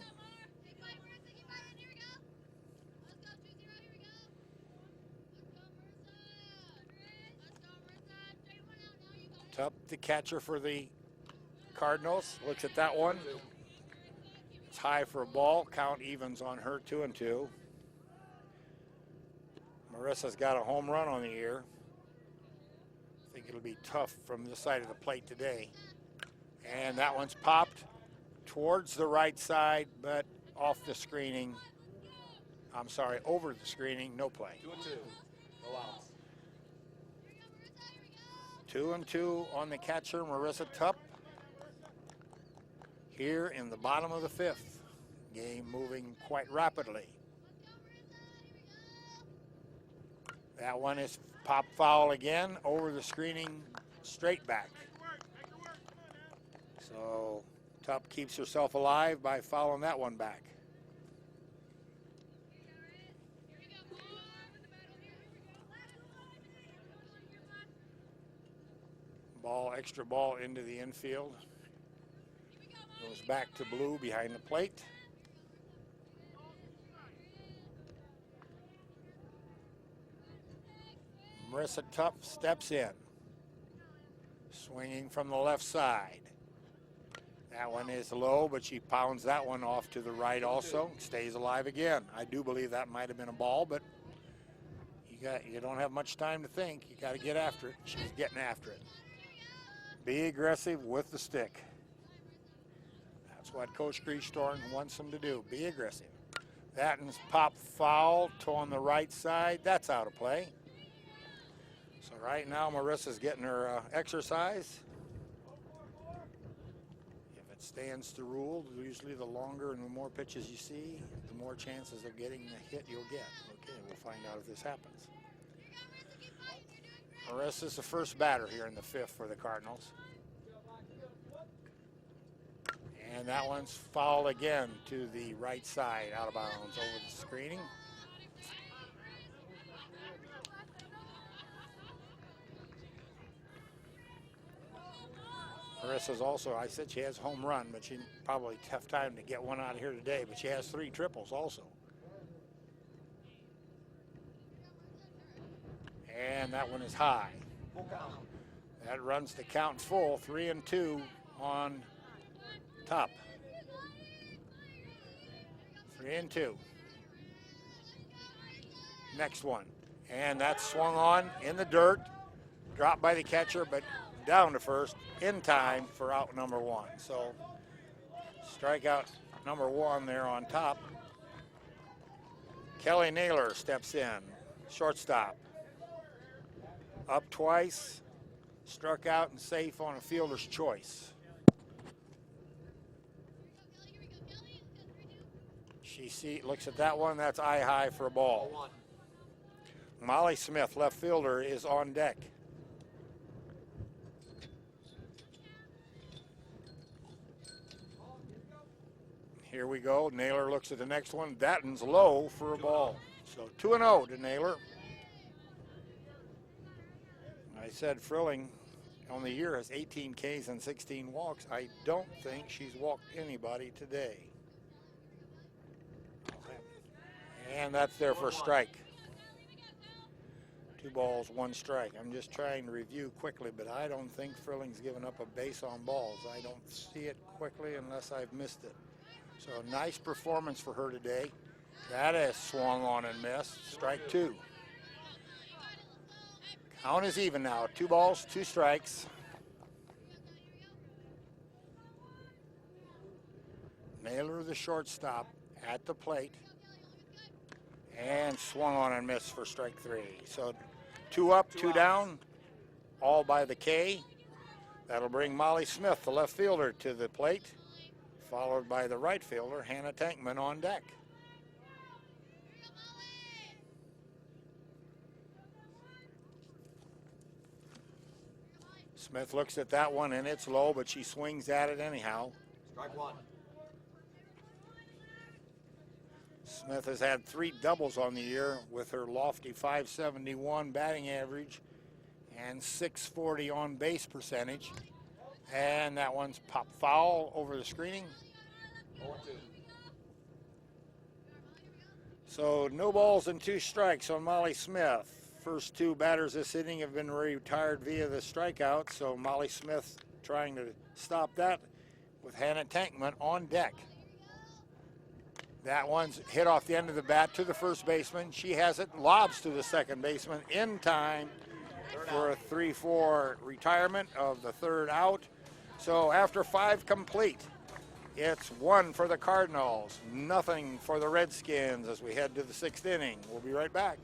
Tupp, the catcher for the Cardinals, looks at that one. It's high for a ball. Count evens on her, 2-2. Marissa's got a home run on the year. I think it'll be tough from this side of the plate today. And that one's popped towards the right side, but off the screening. I'm sorry, over the screening, no play. 2-2. No outs. 2-2 on the catcher, Marissa Tupp. Here in the bottom of the fifth. Game moving quite rapidly. That one is pop foul again, over the screening, straight back. So Tupp keeps herself alive by fouling that one back. Extra ball into the infield. Goes back to Blue behind the plate. Marissa Tupp steps in. Swinging from the left side. That one is low, but she pounds that one off to the right also. Stays alive again. I do believe that might have been a ball, but you don't have much time to think. You got to get after it. She's getting after it. Be aggressive with the stick. That's what Coach Griestorn wants them to do. Be aggressive. That one's pop foul to on the right side. That's out of play. So right now Marissa's getting her exercise. If it stands to rule, usually the longer and the more pitches you see, the more chances of getting the hit you'll get. Okay, we'll find out if this happens. Marissa's the first batter here in the fifth for the Cardinals. And that one's fouled again to the right side, out of bounds over the screening. Marissa's also, I said she has home run, but she probably tough time to get one out of here today, but she has 3 triples also. And that one is high. That runs to count full, 3-2 on top. 3-2. Next one. And that's swung on in the dirt, dropped by the catcher, but down to first in time for out number 1. So strikeout number 1 there on top. Kelly Naylor steps in, shortstop. Up twice, struck out and safe on a fielder's choice. She looks at that one, that's eye high for a ball. Molly Smith, left fielder, is on deck. Here we go, Naylor looks at the next one, that one's low for a ball. So 2-0 to Naylor. I said Frilling on the year has 18 Ks and 16 walks. I don't think she's walked anybody today. And that's there for a strike. 2 balls, 1 strike. I'm just trying to review quickly, but I don't think Frilling's given up a base on balls. I don't see it quickly unless I've missed it. So nice performance for her today. That is swung on and missed. Strike 2. Count is even now. 2 balls, 2 strikes. Naylor, the shortstop, at the plate. And swung on and missed for strike 3. So 2 up, 2 down, all by the K. That'll bring Molly Smith, the left fielder, to the plate, followed by the right fielder, Hannah Tankman, on deck. Smith looks at that one, and it's low, but she swings at it anyhow. Strike 1. Smith has had 3 doubles on the year with her lofty .571 batting average and .640 on base percentage. And that one's popped foul over the screening. 0-2. So no balls and 2 strikes on Molly Smith. First 2 batters this inning have been retired via the strikeout, so Molly Smith trying to stop that with Hannah Tankman on deck. That one's hit off the end of the bat to the first baseman. She has it, lobs to the second baseman in time for a 3-4 retirement of the 3rd out. So after 5 complete, it's 1 for the Cardinals, nothing for the Redskins as we head to the 6th inning. We'll be right back.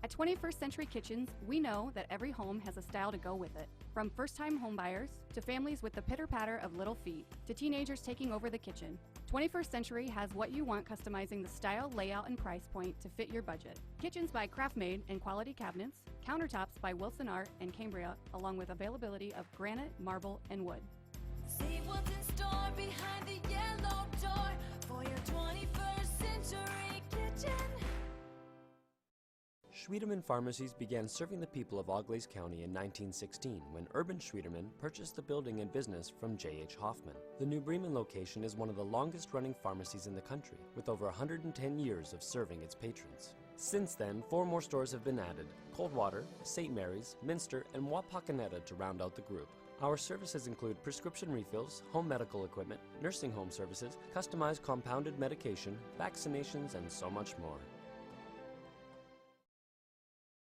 At 21st Century Kitchens, we know that every home has a style to go with it. From first-time homebuyers to families with the pitter-patter of little feet to teenagers taking over the kitchen, 21st Century has what you want, customizing the style, layout, and price point to fit your budget. Kitchens by Craftmade and quality cabinets, countertops by Wilson Art and Cambria, along with availability of granite, marble, and wood. See what's in store behind the yellow door for your 21st century kitchen. Schwiedemann Pharmacies began serving the people of Auglaize County in 1916 when Urban Schwiedemann purchased the building and business from J.H. Hoffman. The New Bremen location is one of the longest-running pharmacies in the country, with over 110 years of serving its patrons. Since then, 4 more stores have been added: Coldwater, St. Mary's, Minster, and Wapakoneta to round out the group. Our services include prescription refills, home medical equipment, nursing home services, customized compounded medication, vaccinations, and so much more.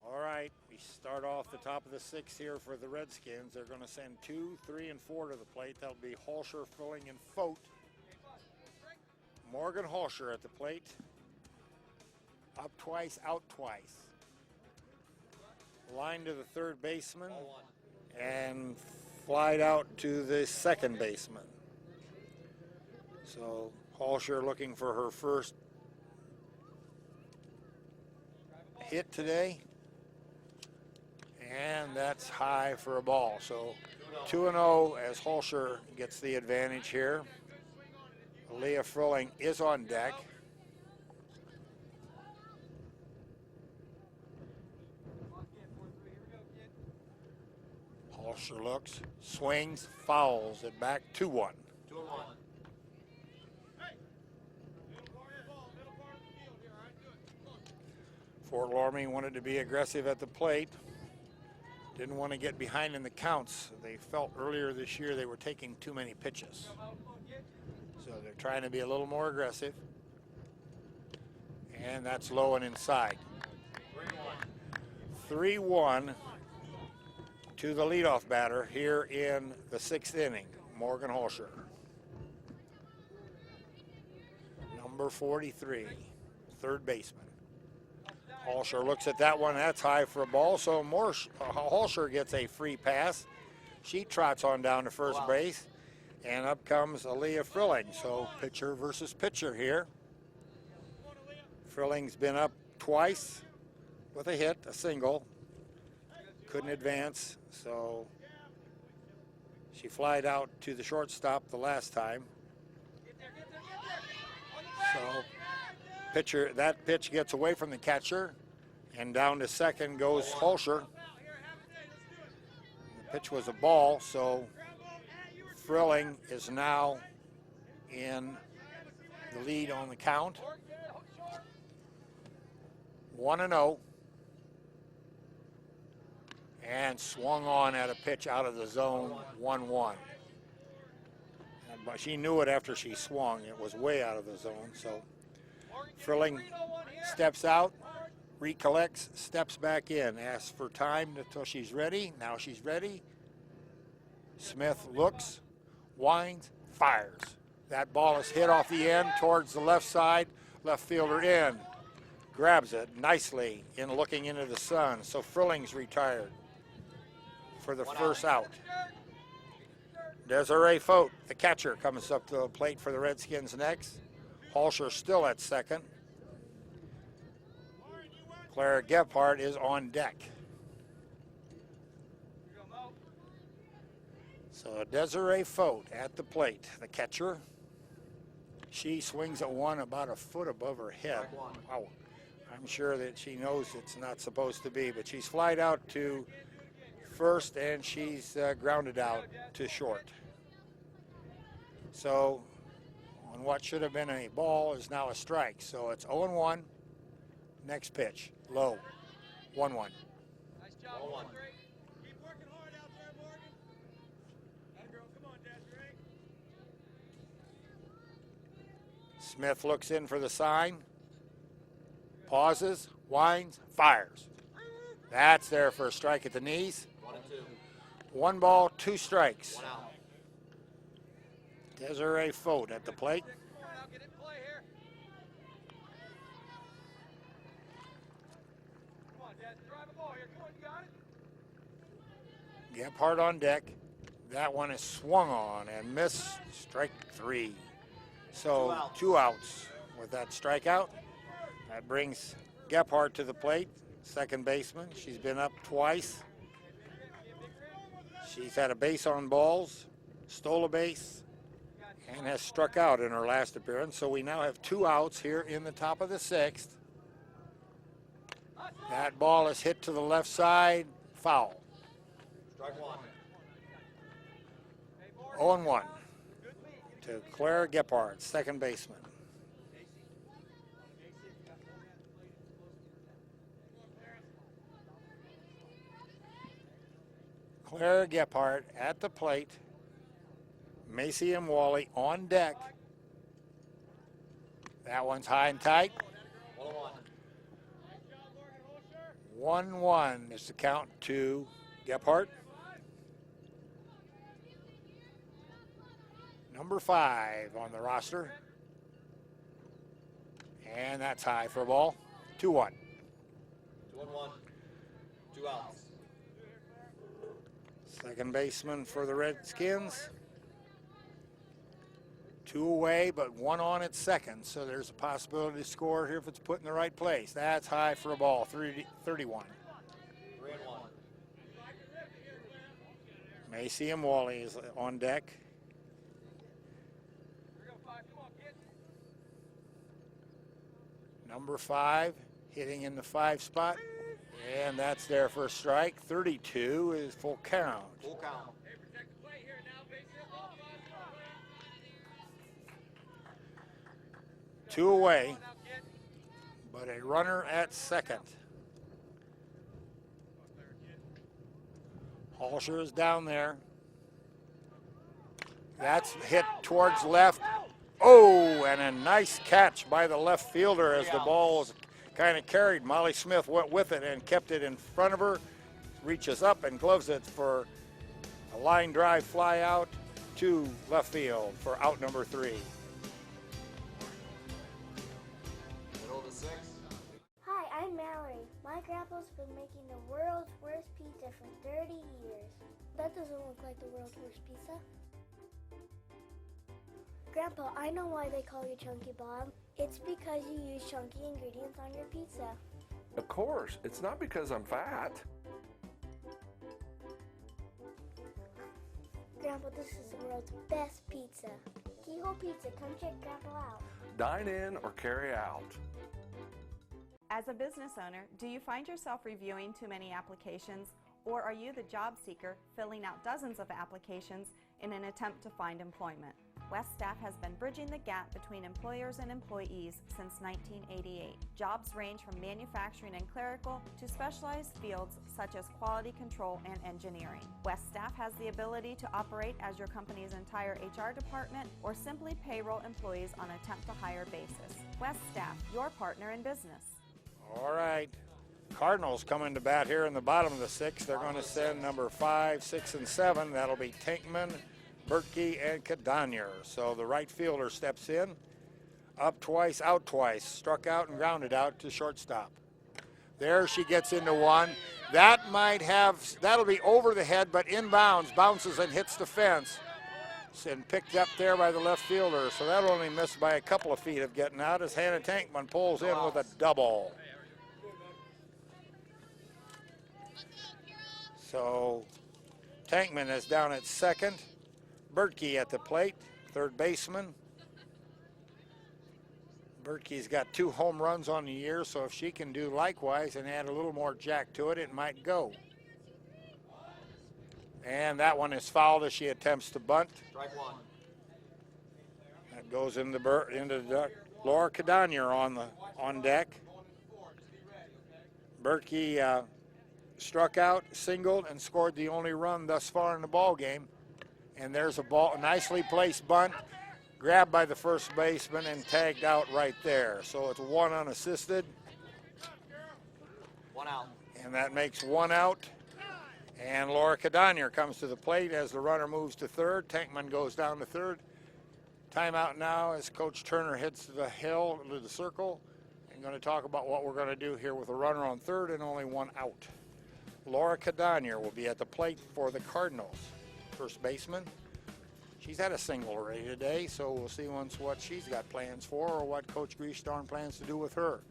All right, we start off the top of the 6th here for the Redskins. They're going to send 2, 3, and 4 to the plate. That'll be Holscher, Frilling, and Fote. Morgan Holscher at the plate. Up twice, out twice. Line to the 3rd baseman. And flied out to the 2nd baseman. So Holscher looking for her first hit today. And that's high for a ball. So 2-0 as Holscher gets the advantage here. Leah Frilling is on deck. Holscher looks, swings, fouls it back 2-1. 2-1. Fort Loramie wanted to be aggressive at the plate. Didn't want to get behind in the counts. They felt earlier this year they were taking too many pitches. So they're trying to be a little more aggressive. And that's low and inside. 3-1 to the leadoff batter here in the 6th inning, Morgan Holscher. Number 43, third baseman. Holscher looks at that one. That's high for a ball. So Holscher gets a free pass. She trots on down to first base. And up comes Aaliyah Frilling. So pitcher versus pitcher here. Frilling's been up twice with a hit, a single. Couldn't advance. So she flied out to the shortstop the last time. So that pitch gets away from the catcher, and down to second goes Holscher. The pitch was a ball, so Frilling is now in the lead on the count. 1-0. And swung on at a pitch out of the zone, 1-1. But she knew it after she swung. It was way out of the zone, so Frilling steps out, recollects, steps back in, asks for time until she's ready. Now she's ready. Smith looks, winds, fires. That ball is hit off the end towards the left side. Left fielder in, grabs it nicely in looking into the sun. So Frilling's retired for the first out. Desiree Fote, the catcher, comes up to the plate for the Redskins next. Holscher still at second. Clara Gephardt is on deck. So Desiree Fote at the plate, the catcher. She swings at one about a foot above her head. Wow. I'm sure that she knows it's not supposed to be, but she's flied out to first and she's grounded out to short. So on what should have been a ball is now a strike. So it's 0-1. Next pitch, low, 1-1. Nice job, 1-1. Keep working hard out there, Morgan. That girl, come on, Desiree. Smith looks in for the sign, pauses, winds, fires. That's there for a strike at the knees. 1-2. 1 ball, 2 strikes. 1 out. Desiree Fote at the plate. Gephardt on deck. That one is swung on and missed. Strike 3. So 2 outs with that strikeout. That brings Gephardt to the plate, second baseman. She's been up twice. She's had a base on balls, stole a base, and has struck out in her last appearance. So we now have 2 outs here in the top of the 6th. That ball is hit to the left side, foul. Strike 1. 0-1 to Clara Gephardt, second baseman. Clara Gephardt at the plate. Macy and Wally on deck. That one's high and tight. 1-1 is the count to Gephardt. Number 5 on the roster. And that's high for a ball. 2-1. 2-1. 2 outs. Second baseman for the Redskins. 2 away, but 1 on at second. So there's a possibility to score here if it's put in the right place. That's high for a ball. 31. 3-1. Macy and Wally is on deck. Number 5 hitting in the 5 spot. And that's there for a strike. 32 is full count. Full count. 2 away, but a runner at second. Halsher is down there. That's hit towards left. Oh, and a nice catch by the left fielder as the ball was kind of carried. Molly Smith went with it and kept it in front of her. Reaches up and gloves it for a line drive fly out to left field for out number 3. Middle to 6. Hi, I'm Mallory. My grandpa's been making the world's worst pizza for 30 years. That doesn't look like the world's worst pizza. Grandpa, I know why they call you Chunky Bob. It's because you use chunky ingredients on your pizza. Of course, it's not because I'm fat. Grandpa, this is the world's best pizza. Keyhole Pizza, come check Grandpa out. Dine in or carry out. As a business owner, do you find yourself reviewing too many applications, or are you the job seeker filling out dozens of applications in an attempt to find employment? West Staff has been bridging the gap between employers and employees since 1988. Jobs range from manufacturing and clerical to specialized fields such as quality control and engineering. West Staff has the ability to operate as your company's entire HR department or simply payroll employees on a temp-to-hire basis. West Staff, your partner in business. All right. Cardinals coming to bat here in the bottom of the 6th. They're going to send number 5, 6, and 7. That'll be Tankman, Bertkey, and Kadanier. So the right fielder steps in. Up twice, out twice. Struck out and grounded out to shortstop. There she gets into one. That'll be over the head, but inbounds, bounces and hits the fence. And picked up there by the left fielder. So that'll only miss by a couple of feet of getting out as Hannah Tankman pulls in with a double. So Tankman is down at second. Bertkey at the plate, third baseman. Bertkey's got 2 home runs on the year, so if she can do likewise and add a little more jack to it, it might go. And that one is fouled as she attempts to bunt. Strike 1. That goes into the Laura Kadanier on deck. Bertkey struck out, singled, and scored the only run thus far in the ball game. And there's a nicely placed bunt, grabbed by the first baseman and tagged out right there. So it's 1 unassisted. 1 out. And that makes 1 out. And Laura Kadanier comes to the plate as the runner moves to third. Tankman goes down to third. Timeout now as Coach Turner heads to the hill, to the circle. And going to talk about what we're going to do here with a runner on third and only 1 out. Laura Kadanier will be at the plate for the Cardinals. First baseman. She's had a single already today, so we'll see once what she's got plans for or what Coach Griestorn plans to do with her.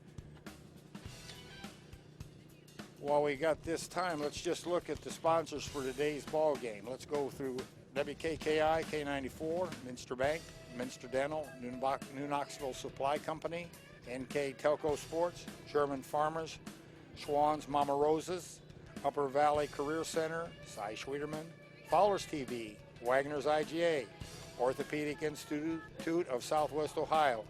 While we got this time, let's just look at the sponsors for today's ball game. Let's go through WKKI, K94, Minster Bank, Minster Dental, New Knoxville Supply Company, NKTelco Sports, Sherman Farmers, Schwann's Mama Rosa's, Upper Valley Career Center, Cy Schwederman, Fowler's TV, Wagner's IGA, Orthopedic Institute of Southwest Ohio,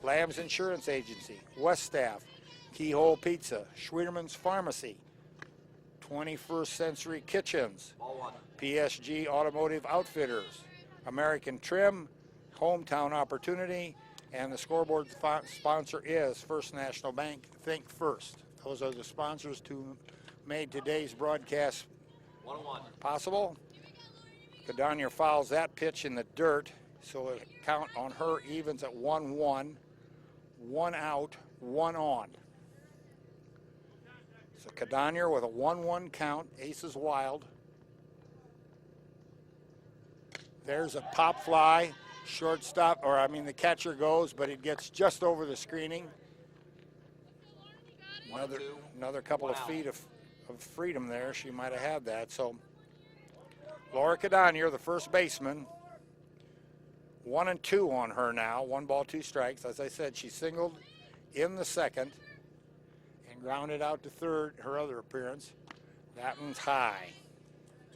Lamb's Insurance Agency, West Staff, Keyhole Pizza, Schwederman's Pharmacy, 21st Century Kitchens, PSG Automotive Outfitters, American Trim, Hometown Opportunity, and the scoreboard sponsor is First National Bank. Think First. Those are the sponsors to made today's broadcast 1-1. possible. Kadanier fouls that pitch in the dirt, so a count on her evens at 1-1, 1 out, 1 on. So Kadanier with a 1-1 count, aces wild. There's a pop fly, shortstop, the catcher goes, but it gets just over the screening. Another couple of feet of freedom there. She might have had that. So Laura Kadanier, the first baseman, 1 and 2 on her now. 1 ball, 2 strikes. As I said, she singled in the second and grounded out to third, her other appearance. That one's high.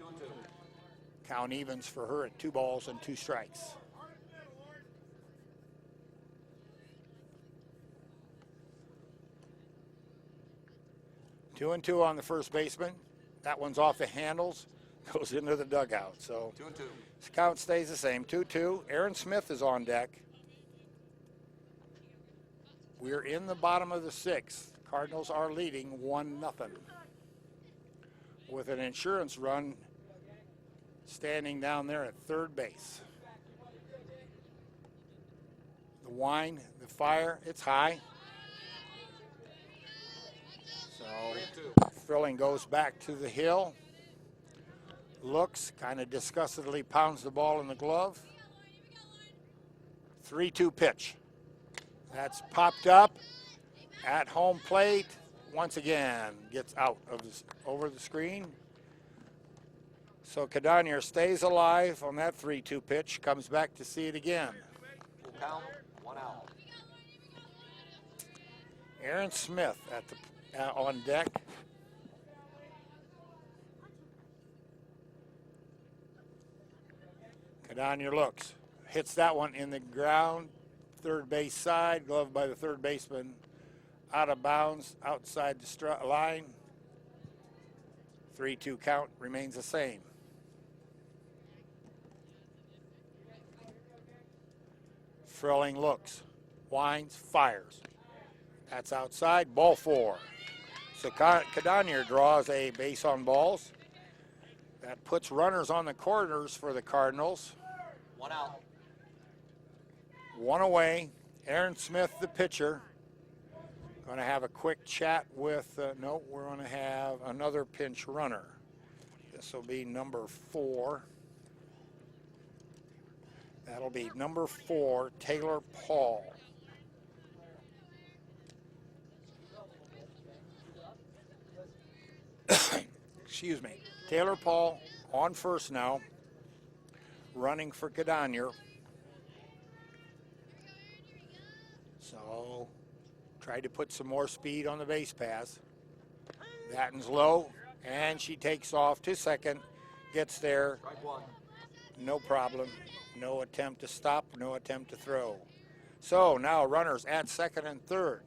2-2. Count evens for her at 2 balls and 2 strikes. Two and two on the first baseman. That one's off the handles, goes into the dugout. So 2-2. the count stays the same, 2-2. Aaron Smith is on deck. We're in the bottom of the 6th. Cardinals are leading 1-0 with an insurance run standing down there at third base. The wine, the fire, it's high. So Frilling goes back to the hill. Looks, kind of disgustedly pounds the ball in the glove. 3-2 pitch. That's popped up at home plate. Once again, gets out of over the screen. So Cadonier stays alive on that 3-2 pitch, comes back to see it again. Full count, 1 out. Aaron Smith at the on deck. Cadonier looks, hits that one in the ground, third base side, gloved by the third baseman, out of bounds, outside the line. 3-2 count remains the same. Frilling looks, winds, fires. That's outside, ball 4. So Cadonier draws a base on balls. That puts runners on the corners for the Cardinals. 1 out. 1 away. Aaron Smith, the pitcher. Going to have a quick chat with, no, we're going to have another pinch runner. This will be number 4. That'll be number 4, Taylor Paul. Excuse me. Taylor Paul on first now, running for Cadonier. So, tried to put some more speed on the base pass. That one's low, and she takes off to second, gets there. Strike 1. No problem. No attempt to stop, no attempt to throw. So now runners at second and third.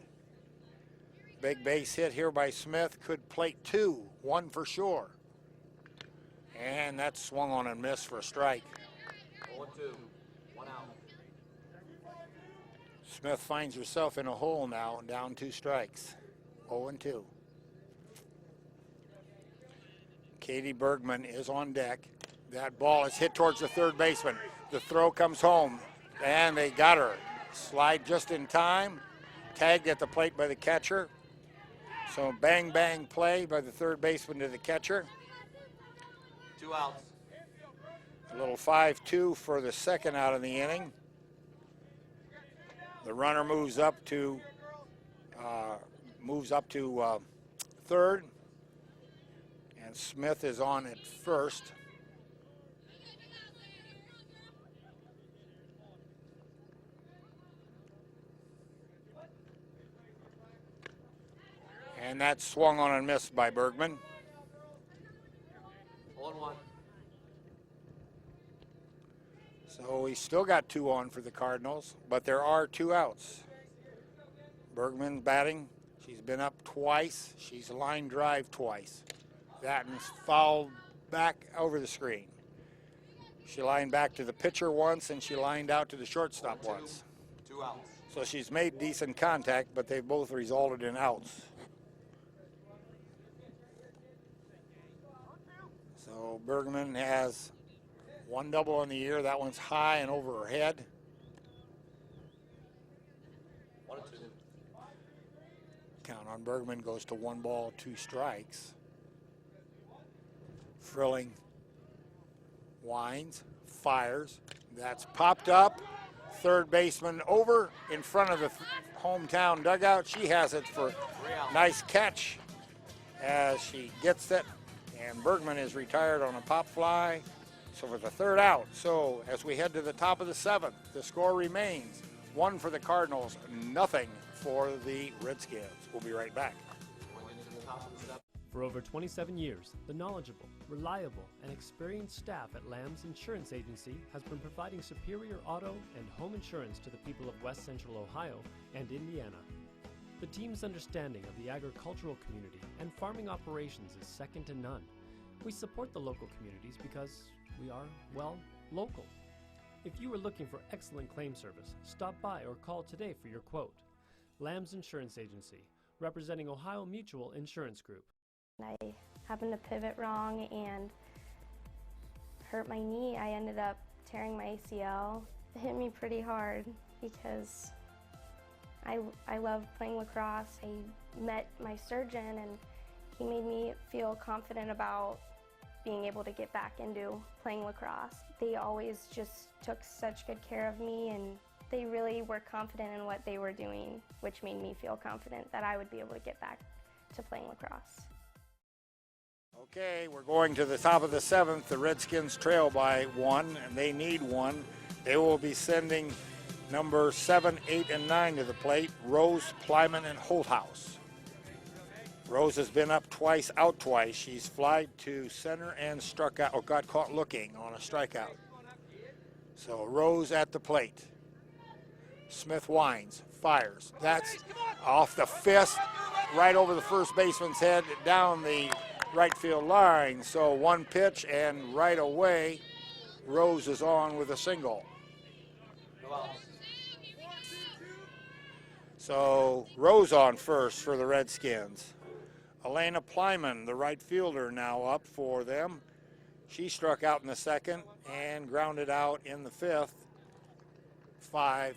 Big base hit here by Smith, could plate 2, 1 for sure. And that's swung on and missed for a strike. 0-2. 1 out. Smith finds herself in a hole now, down 2 strikes. 0-2. Katie Bergman is on deck. That ball is hit towards the third baseman. The throw comes home, and they got her. Slide just in time. Tagged at the plate by the catcher. So bang, bang play by the third baseman to the catcher. 2 outs. A little 5-2 for the second out of the inning. The runner moves up to third, and Smith is on at first. And that's swung on and missed by Bergman. 0-1. So we still got 2 on for the Cardinals, but there are 2 outs. Bergman batting. She's been up twice. She's line drive twice. That one's fouled back over the screen. She lined back to the pitcher once, and she lined out to the shortstop once. 2 outs. So she's made decent contact, but they've both resulted in outs. So Bergman has 1 double in the year. That one's high and over her head. 1-2. Count on Bergman goes to 1 ball, 2 strikes. Frilling winds, fires. That's popped up. Third baseman over in front of the hometown dugout. She has it for nice catch as she gets it. And Bergman is retired on a pop fly. So for the 3rd out. So as we head to the top of the 7th, the score remains 1 for the Cardinals, 0 for the Redskins. We'll be right back. top of the step. For over 27 years, the knowledgeable, reliable, and experienced staff at Lamb's Insurance Agency has been providing superior auto and home insurance to the people of West Central Ohio and Indiana. The team's understanding of the agricultural community and farming operations is second to none. We support the local communities because we are, well, local. If you are looking for excellent claim service, stop by or call today for your quote. Lamb's Insurance Agency, representing Ohio Mutual Insurance Group. I happened to pivot wrong and hurt my knee. I ended up tearing my ACL. It hit me pretty hard because I love playing lacrosse. I met my surgeon and he made me feel confident about being able to get back into playing lacrosse. They always just took such good care of me and they really were confident in what they were doing, which made me feel confident that I would be able to get back to playing lacrosse. Okay, we're going to the top of the 7th. The Redskins trail by 1, and they need 1. They will be sending number 7, 8, and 9 to the plate, Rose, Plyman, and Holthouse. Rose has been up twice, out twice. She's flied to center and struck out, or got caught looking on a strikeout. So Rose at the plate. Smith winds, fires. That's off the fist, right over the first baseman's head, down the right field line. So one pitch, and right away, Rose is on with a single. So Rose on first for the Redskins. Elena Plyman, the right fielder, now up for them. She struck out in the 2nd and grounded out in the 5th. 5-4.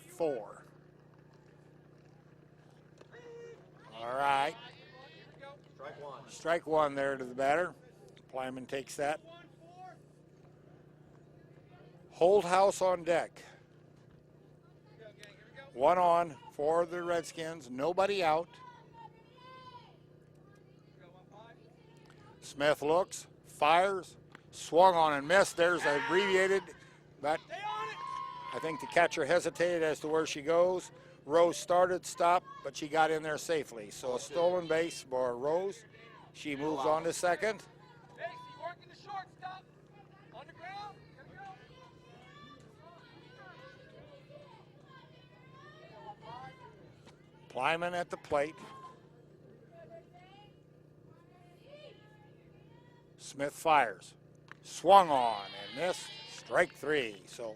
All right. Strike 1. Strike 1 there to the batter. Plyman takes that. Holthouse on deck. 1 on for the Redskins. Nobody out. Smith looks, fires, swung on and missed. There's an abbreviated, but I think the catcher hesitated as to where she goes. Rose started, stopped, but she got in there safely. So a stolen base for Rose. She moves on to second. Plyman at the plate. Smith fires. Swung on and missed. Strike 3. So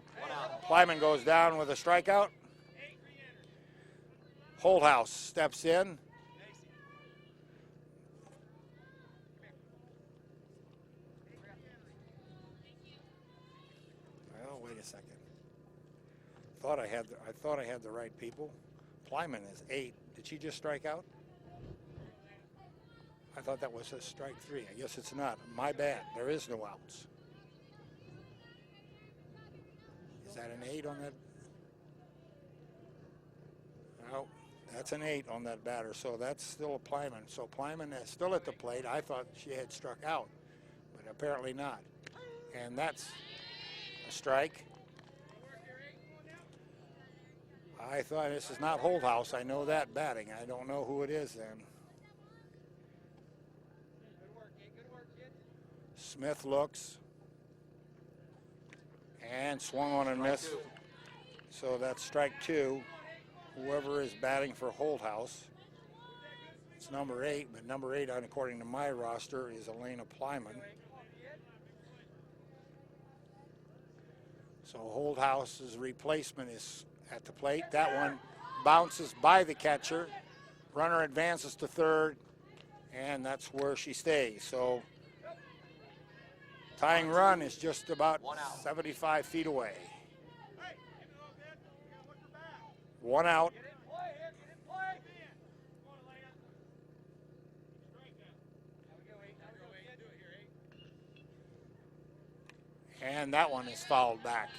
Plyman goes down with a strikeout. Holthouse steps in. Well, wait a second. I thought I had the right people. Plyman is 8. Did she just strike out? I thought that was a strike 3. I guess it's not. My bad. There is no outs. Is that an 8 on that? No, that's an 8 on that batter. So that's still a Plyman. So Plyman is still at the plate. I thought she had struck out, but apparently not. And that's a strike. I thought this is not Holthouse. I know that batting. I don't know who it is then. Smith looks and swung on and missed. So that's strike 2. Whoever is batting for Holthouse, it's number 8, but number 8, according to my roster, is Elena Plyman. So Holthouse's replacement is at the plate. That one bounces by the catcher. Runner advances to third, and that's where she stays. So tying run is just about 75 feet away. 1 out. And that one is fouled back.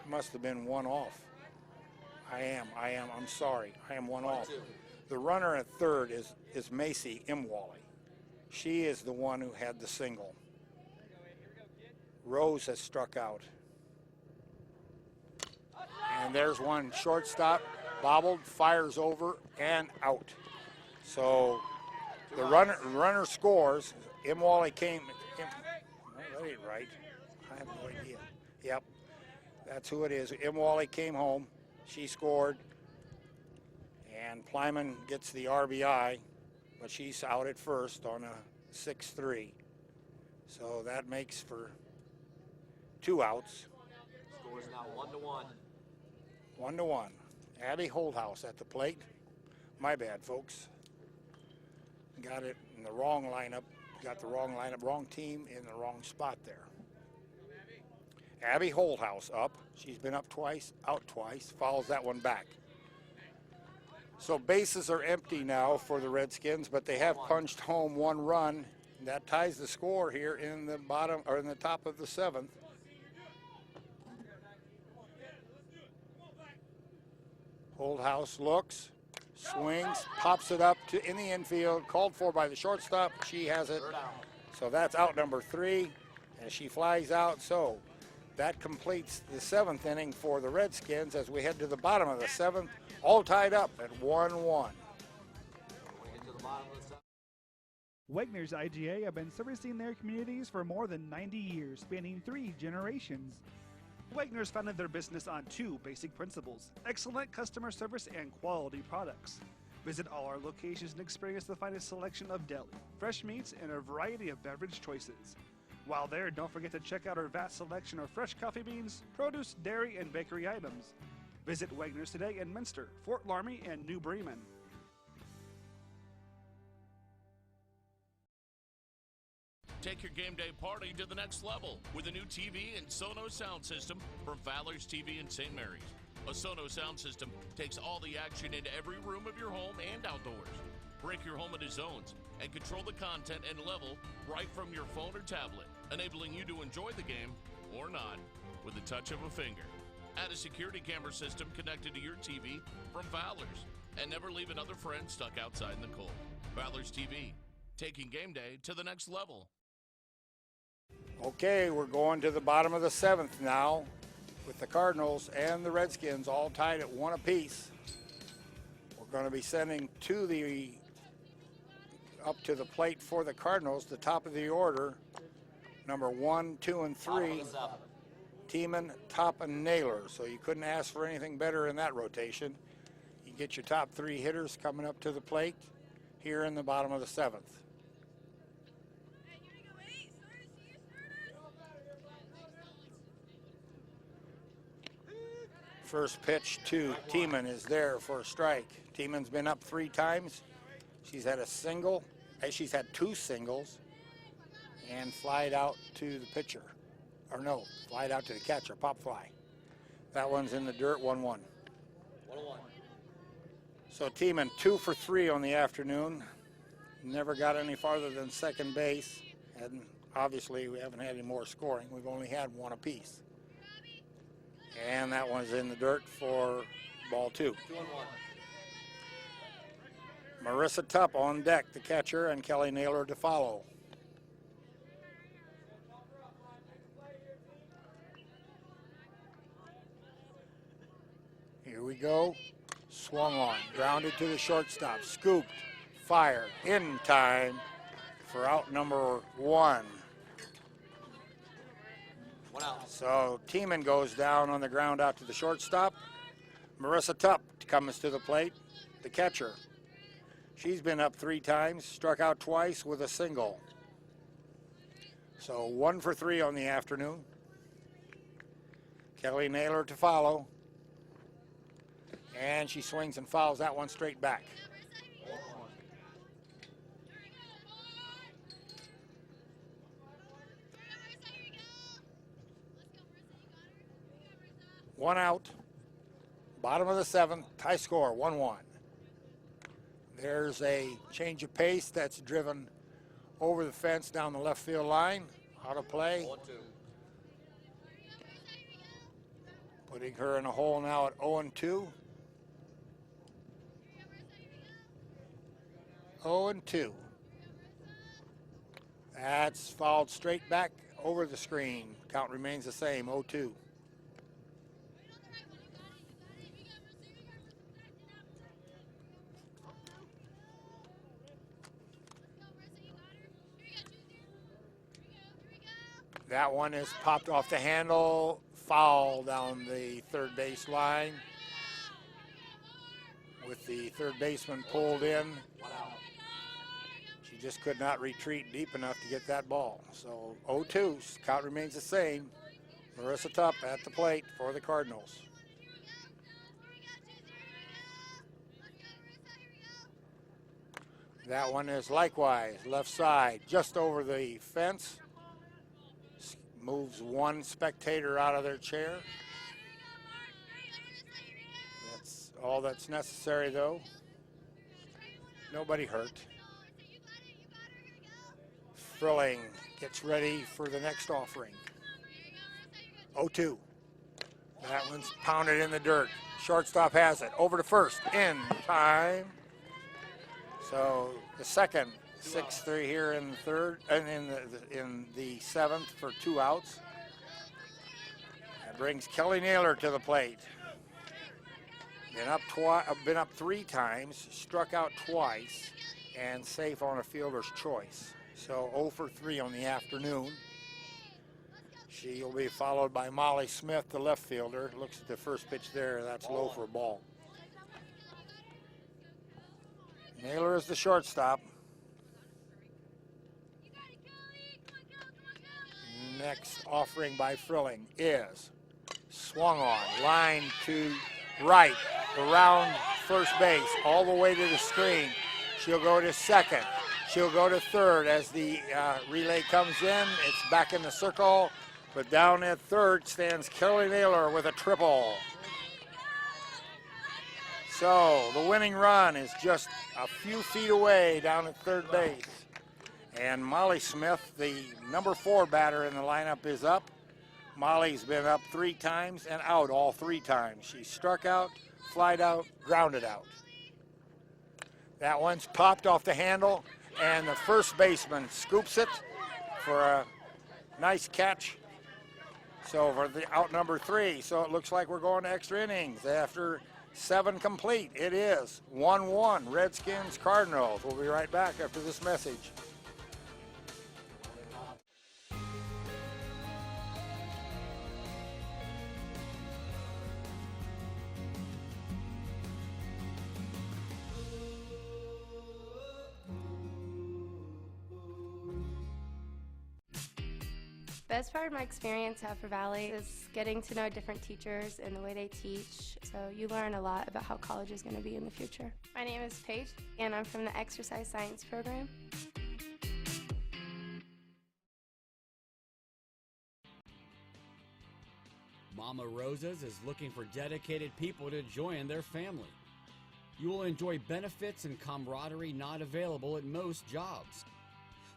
Must have been 1 off. I'm sorry. I am 1 off. The runner at third is Macy Imwally. She is the one who had the single. Rose has struck out. And there's one shortstop, bobbled, fires over, and out. So the runner scores. Imwally came. No, that ain't right. I have no idea. Yep, that's who it is. Imwally came home. She scored. And Plyman gets the RBI, but she's out at first on a 6-3. So that makes for 2 outs. Score is now 1-1. 1-1. Abby Holdhouse at the plate. My bad, folks. Got it in the wrong lineup. Got the wrong lineup, wrong team in the wrong spot there. Abby Holdhouse up. She's been up twice, out twice. Fouls that one back. So bases are empty now for the Redskins, but they have punched home 1 run. That ties the score here in the bottom or in the top of the 7th. Holdhouse looks, swings, pops it up to in the infield, called for by the shortstop. She has it. So that's out number 3, and she flies out. So that completes the 7th inning for the Redskins as we head to the bottom of the 7th, all tied up at 1-1. Wegner's IGA have been servicing their communities for more than 90 years, spanning 3 generations. Wegner's founded their business on 2 basic principles: excellent customer service and quality products. Visit all our locations and experience the finest selection of deli, fresh meats, and a variety of beverage choices. While there, don't forget to check out our vast selection of fresh coffee beans, produce, dairy, and bakery items. Visit Wegner's today in Minster, Fort Loramie, and New Bremen. Take your game day party to the next level with a new TV and Sonos sound system from Fowler's TV in St. Mary's. A Sonos sound system takes all the action into every room of your home and outdoors. Break your home into zones and control the content and level right from your phone or tablet, enabling you to enjoy the game or not with the touch of a finger. Add a security camera system connected to your TV from Fowler's, and never leave another friend stuck outside in the cold. Fowler's TV, taking game day to the next level. Okay, we're going to the bottom of the 7th now with the Cardinals and the Redskins all tied at 1 apiece. We're going to be sending up to the plate for the Cardinals, the top of the order, number 1, 2, and 3, Tiemann, Top, and Naylor. So you couldn't ask for anything better in that rotation. You get your top 3 hitters coming up to the plate here in the bottom of the 7th. First pitch to Tiemann is there for a strike. Tiemann's been up 3 times. She's had a single, she's had 2 singles, and flied out to the pitcher. Or no, flied out to the catcher, pop fly. That one's in the dirt, 1-1. 1-1. So Tiemann 2 for 3 on the afternoon. Never got any farther than second base. And obviously we haven't had any more scoring. We've only had 1 apiece. And that one's in the dirt for ball 2. 2-1. Marissa Tupp on deck, the catcher, and Kelly Naylor to follow. Here we go. Swung on, grounded to the shortstop, scooped, fired, in time for out number 1. 1 out. So Tiemann goes down on the ground out to the shortstop. Marissa Tupp comes to the plate, the catcher. She's been up 3 times, struck out twice with a single. So 1 for 3 on the afternoon. Kelly Naylor to follow. And she swings and fouls that one straight back. One out. Bottom of the 7th, tie score, 1-1. There's a change of pace that's driven over the fence down the left field line. Out of play. 1-2. Putting her in a hole now at 0-2. 0-2. That's fouled straight back over the screen. Count remains the same, 0-2. That one is popped off the handle, foul down the third base line. With the third baseman pulled in. She just could not retreat deep enough to get that ball. So 0-2, count remains the same. Marissa Tupp at the plate for the Cardinals. That one is likewise left side, just over the fence. Moves one spectator out of their chair. That's all that's necessary, though. Nobody hurt. Frilling gets ready for the next offering. 0-2. That one's pounded in the dirt. Shortstop has it. Over to first. In time. So the second, 6-3 here in the third, and in the seventh for 2 outs. That brings Kelly Naylor to the plate. Been up 3 times, struck out twice, and safe on a fielder's choice. So 0 for 3 on the afternoon. She will be followed by Molly Smith, the left fielder. Looks at the first pitch there. That's low for a ball. Naylor is the shortstop. Next offering by Frilling is swung on, line to right, around first base, all the way to the screen. She'll go to second. She'll go to third as the relay comes in. It's back in the circle, but down at third stands Kelly Naylor with a triple. So the winning run is just a few feet away down at third base. And Molly Smith, the number 4 batter in the lineup, is up. Molly's been up 3 times and out all 3 times. She struck out, flied out, grounded out. That one's popped off the handle, and the first baseman scoops it for a nice catch. So for the out number 3, so it looks like we're going to extra innings after 7 complete. It is 1-1, Redskins, Cardinals. We'll be right back after this message. Best part of my experience at Upper Valley is getting to know different teachers and the way they teach. So you learn a lot about how college is going to be in the future. My name is Paige, and I'm from the Exercise Science program. Mama Rosa's is looking for dedicated people to join their family. You will enjoy benefits and camaraderie not available at most jobs.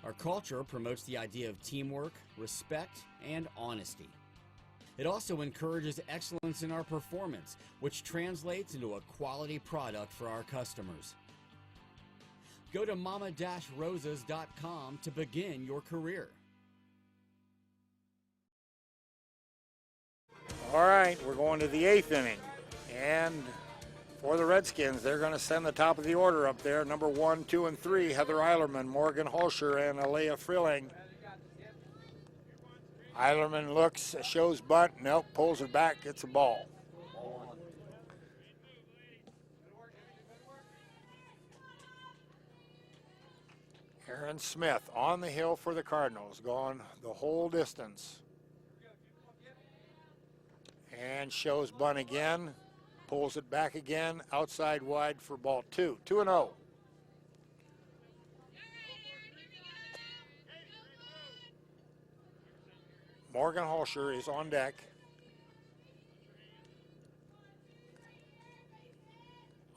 Our culture promotes the idea of teamwork, respect, and honesty. It also encourages excellence in our performance, which translates into a quality product for our customers. Go to mama-rosas.com to begin your career. All right, we're going to the 8th inning. And for the Redskins, they're going to send the top of the order up there. Number 1, 2, and 3, Heather Eilerman, Morgan Holscher, and Alea Frilling. Eilerman looks, shows bunt, nope, pulls it back, gets a ball. Aaron Smith on the hill for the Cardinals, gone the whole distance. And shows bunt again. Pulls it back again, outside wide for ball 2. 2-0. Morgan Holscher is on deck.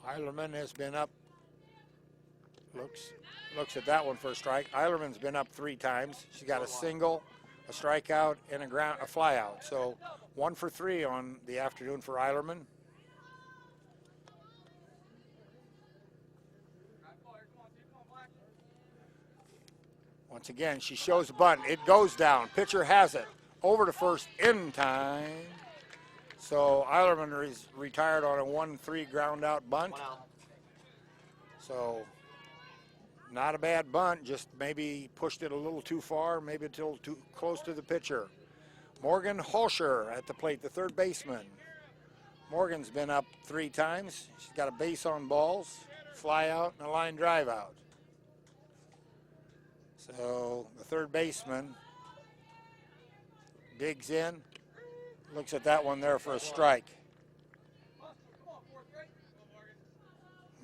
Eilerman has been up. Looks at that one for a strike. Eilerman's been up 3 times. She's got a single, a strikeout, and a fly out. So 1 for 3 on the afternoon for Eilerman. Once again, she shows the bunt. It goes down. Pitcher has it. Over to first in time. So Eilerman is retired on a 1-3 ground out bunt. So Not a bad bunt, just maybe pushed it a little too far, maybe a little too close to the pitcher. Morgan Holscher at the plate, the third baseman. Morgan's been up 3 times. She's got a base on balls, fly out, and a line drive out. So the third baseman digs in, looks at that one there for a strike.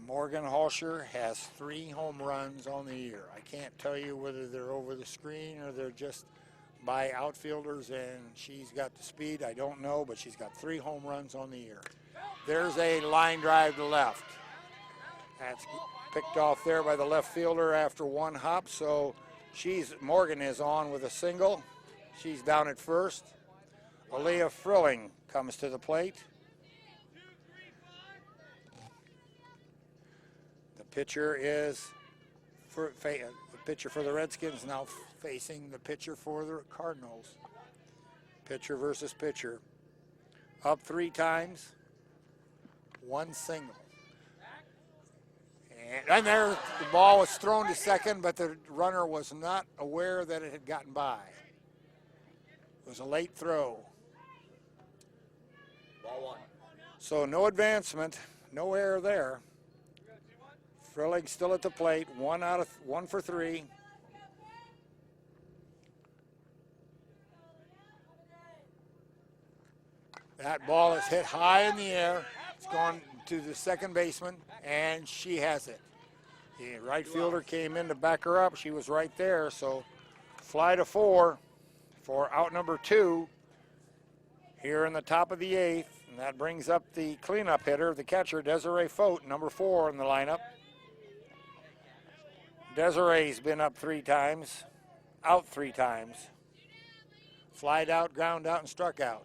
Morgan Holscher has 3 home runs on the year. I can't tell you whether they're over the screen or they're just by outfielders and she's got the speed. I don't know, but she's got 3 home runs on the year. There's a line drive to left. That's picked off there by the left fielder after 1 hop. So Morgan is on with a single. She's down at first. Aaliyah Frilling comes to the plate. The pitcher the pitcher for the Redskins now facing the pitcher for the Cardinals. Pitcher versus pitcher. Up 3 times, 1 single. And there, the ball was thrown to second, but the runner was not aware that it had gotten by. It was a late throw. Ball 1. So no advancement, no error there. Frilling still at the plate, 1 for 3. That ball is hit high in the air. It's gone to the second baseman, and she has it. The right fielder came in to back her up. She was right there, so fly to 4 for out number 2 here in the top of the 8th, and that brings up the cleanup hitter, the catcher, Desiree Fote, number 4 in the lineup. Desiree's been up 3 times, out 3 times, flied out, ground out, and struck out.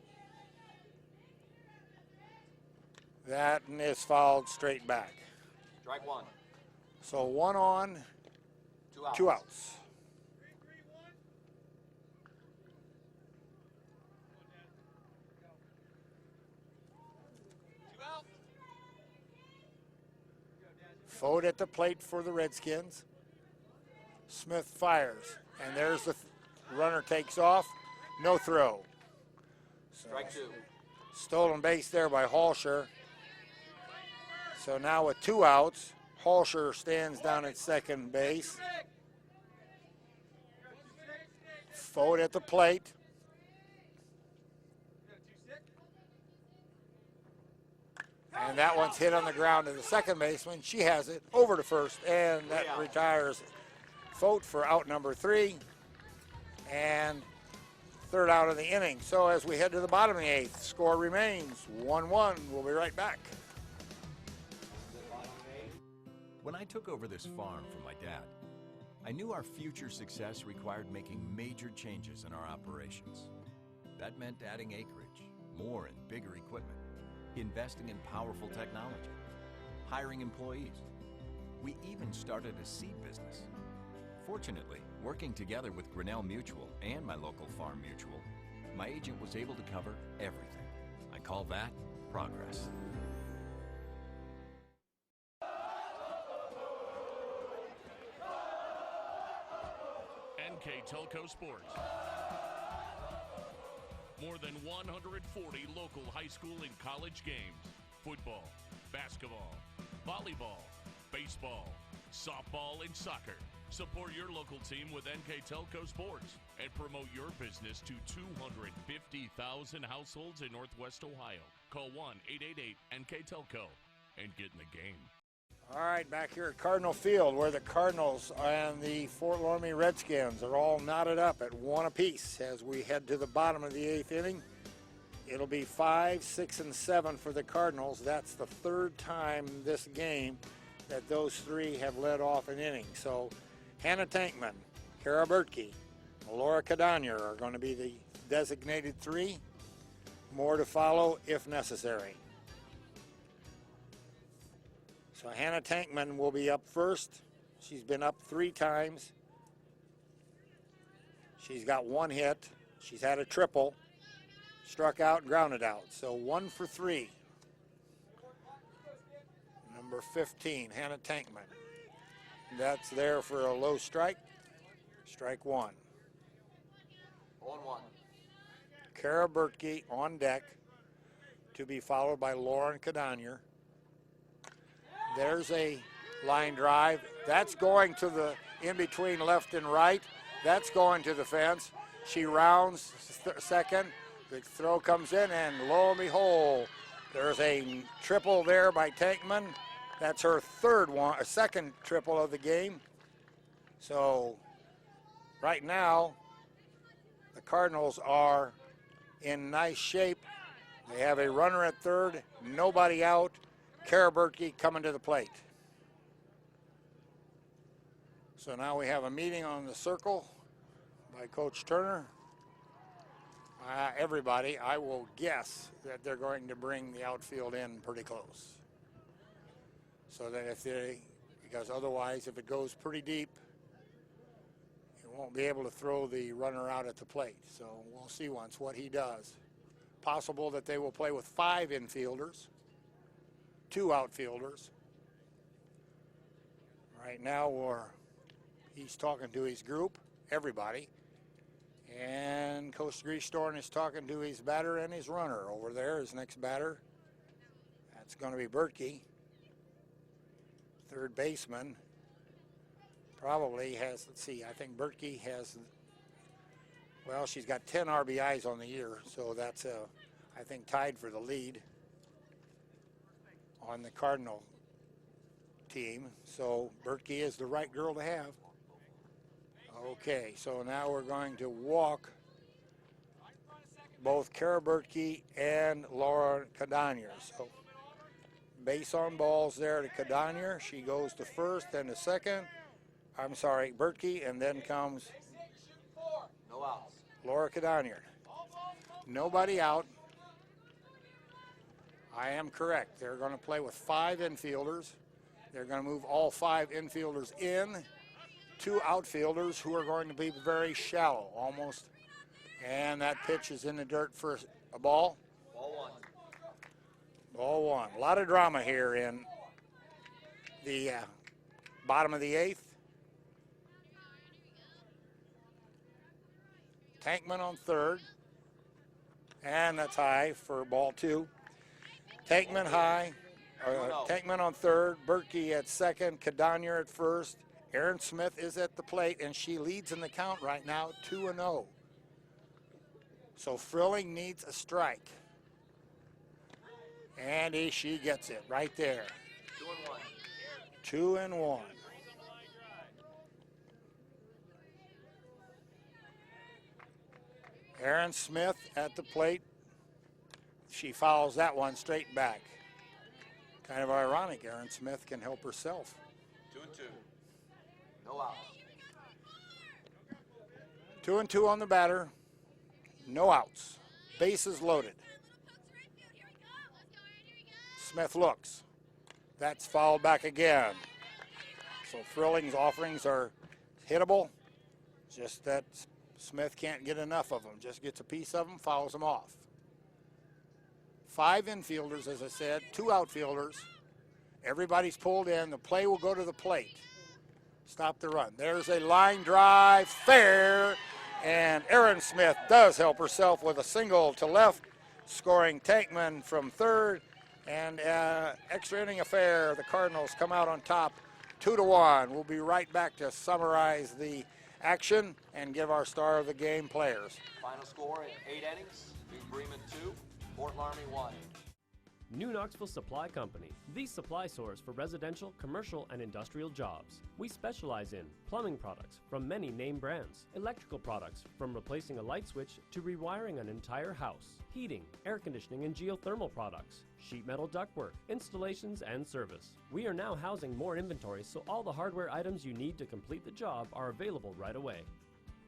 That is fouled straight back. Strike 1. So 1 on, 2 outs. 2 outs. Fote at the plate for the Redskins. Smith fires, and there's the runner takes off. No throw. Strike 2. Stolen base there by Holscher. So now with 2 outs, Holscher stands down at second base. Fote at the plate. And that one's hit on the ground to the second baseman. She has it over to first, and that retires Fote for out number 3. And 3rd out of the inning. So as we head to the bottom of the 8th, score remains 1-1. We'll be right back. When I took over this farm from my dad, I knew our future success required making major changes in our operations. That meant adding acreage, more and bigger equipment, investing in powerful technology, hiring employees. We even started a seed business. Fortunately, working together with Grinnell Mutual and my local farm mutual, my agent was able to cover everything. I call that progress. NKTelco Sports. More than 140 local high school and college games. Football, basketball, volleyball, baseball, softball, and soccer. Support your local team with NKTelco Sports and promote your business to 250,000 households in Northwest Ohio. Call 1-888-NKTelco and get in the game. All right, back here at Cardinal Field, where the Cardinals and the Fort Loramie Redskins are all knotted up at 1 apiece as we head to the bottom of the 8th inning. It'll be 5, 6, and 7 for the Cardinals. That's the 3rd time this game that those 3 have led off an inning. So Hannah Tankman, Kara Bertke, Laura Cadanier are going to be the designated 3. More to follow if necessary. So Hannah Tankman will be up first. She's been up 3 times. She's got 1 hit. She's had a triple, struck out, grounded out. So 1 for 3. Number 15, Hannah Tankman. That's there for a low strike. Strike one. 0-1. Kara Bertke on deck, to be followed by Lauren Cadonier. There's a line drive. That's going to the in between left and right. That's going to the fence. She rounds second. The throw comes in, and lo and behold, there's a triple there by Tankman. That's her second triple of the game. So right now, the Cardinals are in nice shape. They have a runner at third, nobody out. Kara Bertke coming to the plate. So now we have a meeting on the circle by Coach Turner. Everybody, I will guess that they're going to bring the outfield in pretty close. So that because otherwise if it goes pretty deep, it won't be able to throw the runner out at the plate. So we'll see once what he does. Possible that they will play with 5 infielders, 2 outfielders. Right now he's talking to his group, everybody. And Coach Greastorn is talking to his batter and his runner over there, his next batter. That's going to be Bertke. Third baseman probably has, let's see, I think Bertke has, well, she's got 10 RBIs on the year, so that's, I think, tied for the lead on the Cardinal team. So Bertke is the right girl to have. Okay, so now we're going to walk both Kara Bertke and Laura Cadonier. So base on balls there to Cadonier. She goes to first, then to second. I'm sorry, Bertke, and then comes No outs. Laura Cadonier. Nobody out. I am correct. They're going to play with 5 infielders. They're going to move all 5 infielders in. 2 outfielders who are going to be very shallow, almost. And that pitch is in the dirt for a ball. Ball 1. Ball 1. A lot of drama here in the bottom of the 8th. Tankman on third. And that's high for ball 2. Tankman high. Tankman on third. Bertke at second. Cadonier at first. Aaron Smith is at the plate, and she leads in the count right now, 2-0. So Frilling needs a strike. And she gets it right there. 2-1. Aaron Smith at the plate. She fouls that one straight back. Kind of ironic, Aaron Smith can help herself. 2-2. No outs. 2-2 on the batter. No outs. Bases loaded. Smith looks. That's fouled back again. So Frilling's offerings are hittable. Just that Smith can't get enough of them. Just gets a piece of them, fouls them off. 5 infielders, as I said, 2 outfielders. Everybody's pulled in. The play will go to the plate. Stop the run. There's a line drive, fair, and Aaron Smith does help herself with a single to left, scoring Tankman from third, and extra inning affair. The Cardinals come out on top, 2-1. We'll be right back to summarize the action and give our star of the game players. Final score in 8 innings. New Bremen 2, Fort Loramie 1. New Knoxville Supply Company, the supply source for residential, commercial, and industrial jobs. We specialize in plumbing products from many name brands, electrical products from replacing a light switch to rewiring an entire house, heating, air conditioning, and geothermal products, sheet metal ductwork, installations, and service. We are now housing more inventory, so all the hardware items you need to complete the job are available right away.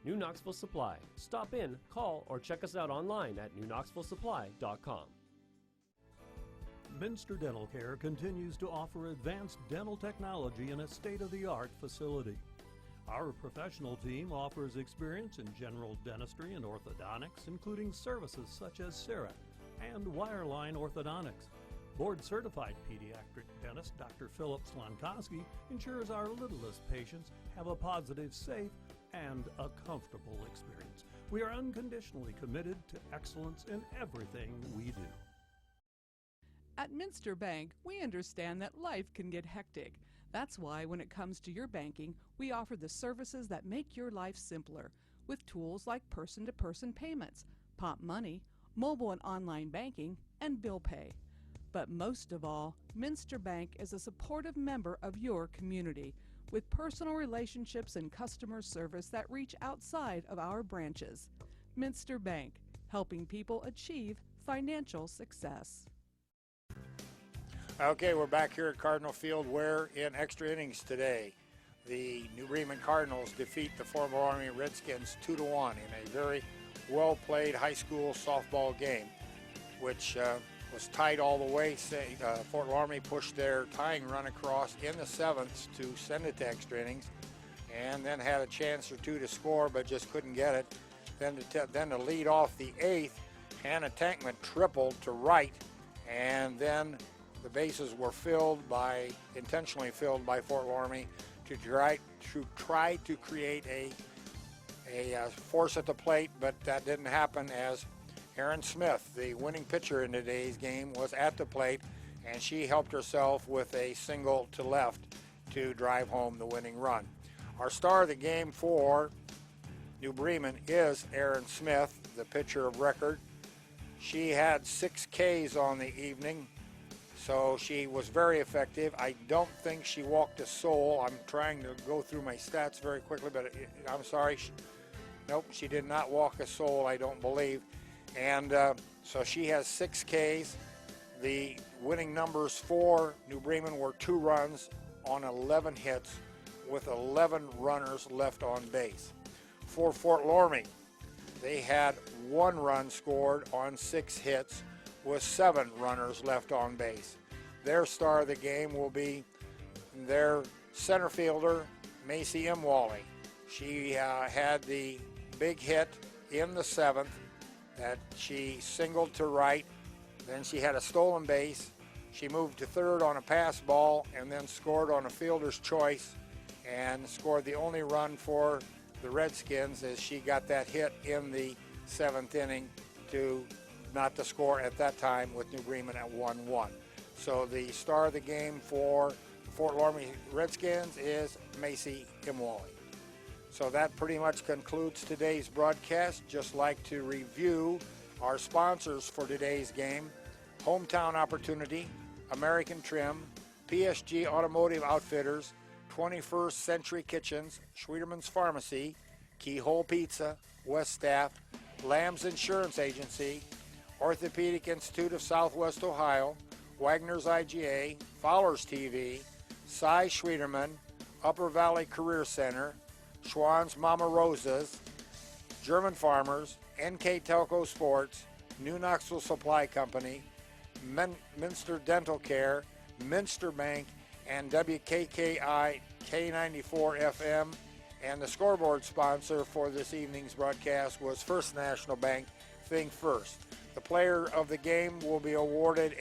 New Knoxville Supply. Stop in, call, or check us out online at newknoxvillesupply.com. Minster Dental Care continues to offer advanced dental technology in a state-of-the-art facility. Our professional team offers experience in general dentistry and orthodontics, including services such as CERA and wireline orthodontics. Board-certified pediatric dentist Dr. Philip Slonkowski ensures our littlest patients have a positive, safe, and a comfortable experience. We are unconditionally committed to excellence in everything we do. At Minster Bank, we understand that life can get hectic. That's why when it comes to your banking, we offer the services that make your life simpler with tools like person-to-person payments, Pop Money, mobile and online banking, and bill pay. But most of all, Minster Bank is a supportive member of your community with personal relationships and customer service that reach outside of our branches. Minster Bank, helping people achieve financial success. Okay, we're back here at Cardinal Field where in extra innings today, the New Bremen Cardinals defeat the Fort Loramie Redskins 2-1 in a very well-played high school softball game, which was tied all the way. Fort Loramie pushed their tying run across in the seventh to send it to extra innings, and then had a chance or two to score, but just couldn't get it. Then to lead off the eighth, Hannah Tankman tripled to right, and then the bases were intentionally filled by Fort Loramie to try to create a force at the plate, but that didn't happen as Erin Smith, the winning pitcher in today's game, was at the plate, and she helped herself with a single to left to drive home the winning run. Our star of the game for New Bremen is Erin Smith, the pitcher of record. She had 6 Ks on the evening, so she was very effective. I don't think she walked a soul. I'm trying to go through my stats very quickly, but I'm sorry. Nope, she did not walk a soul, I don't believe. And so she has 6 Ks. The winning numbers for New Bremen were 2 runs on 11 hits with 11 runners left on base. For Fort Loramie, they had 1 run scored on 6 hits with 7 runners left on base. Their star of the game will be their center fielder, Macy Imwally. She had the big hit in the 7th that she singled to right. Then she had a stolen base. She moved to third on a pass ball and then scored on a fielder's choice and scored the only run for the Redskins as she got that hit in the 7th inning to not to score at that time with New Bremen at 1-1. So the star of the game for Fort Loramie Redskins is Macy Imwally. So that pretty much concludes today's broadcast. Just like to review our sponsors for today's game: Hometown Opportunity, American Trim, PSG Automotive Outfitters, 21st Century Kitchens, Schwieterman's Pharmacy, Keyhole Pizza, West Staff, Lamb's Insurance Agency, Orthopedic Institute of Southwest Ohio, Wagner's IGA, Fowler's TV, Cy Schwieterman, Upper Valley Career Center, Schwann's Mama Rosa's, German Farmers, NKTelco Sports, New Knoxville Supply Company, Minster Dental Care, Minster Bank, and WKKI K94 FM. And the scoreboard sponsor for this evening's broadcast was First National Bank. Think First. The player of the game will be awarded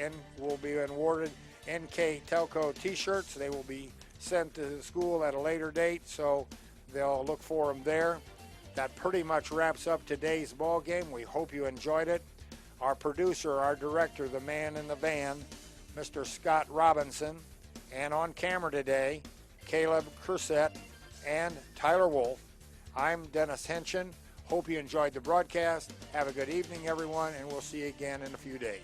NKTelco T-shirts. They will be sent to the school at a later date, so they'll look for them there. That pretty much wraps up today's ball game. We hope you enjoyed it. Our producer, our director, the man in the van, Mr. Scott Robinson, and on camera today, Caleb Crusett and Tyler Wolf. I'm Dennis Henshin. Hope you enjoyed the broadcast. Have a good evening, everyone, and we'll see you again in a few days.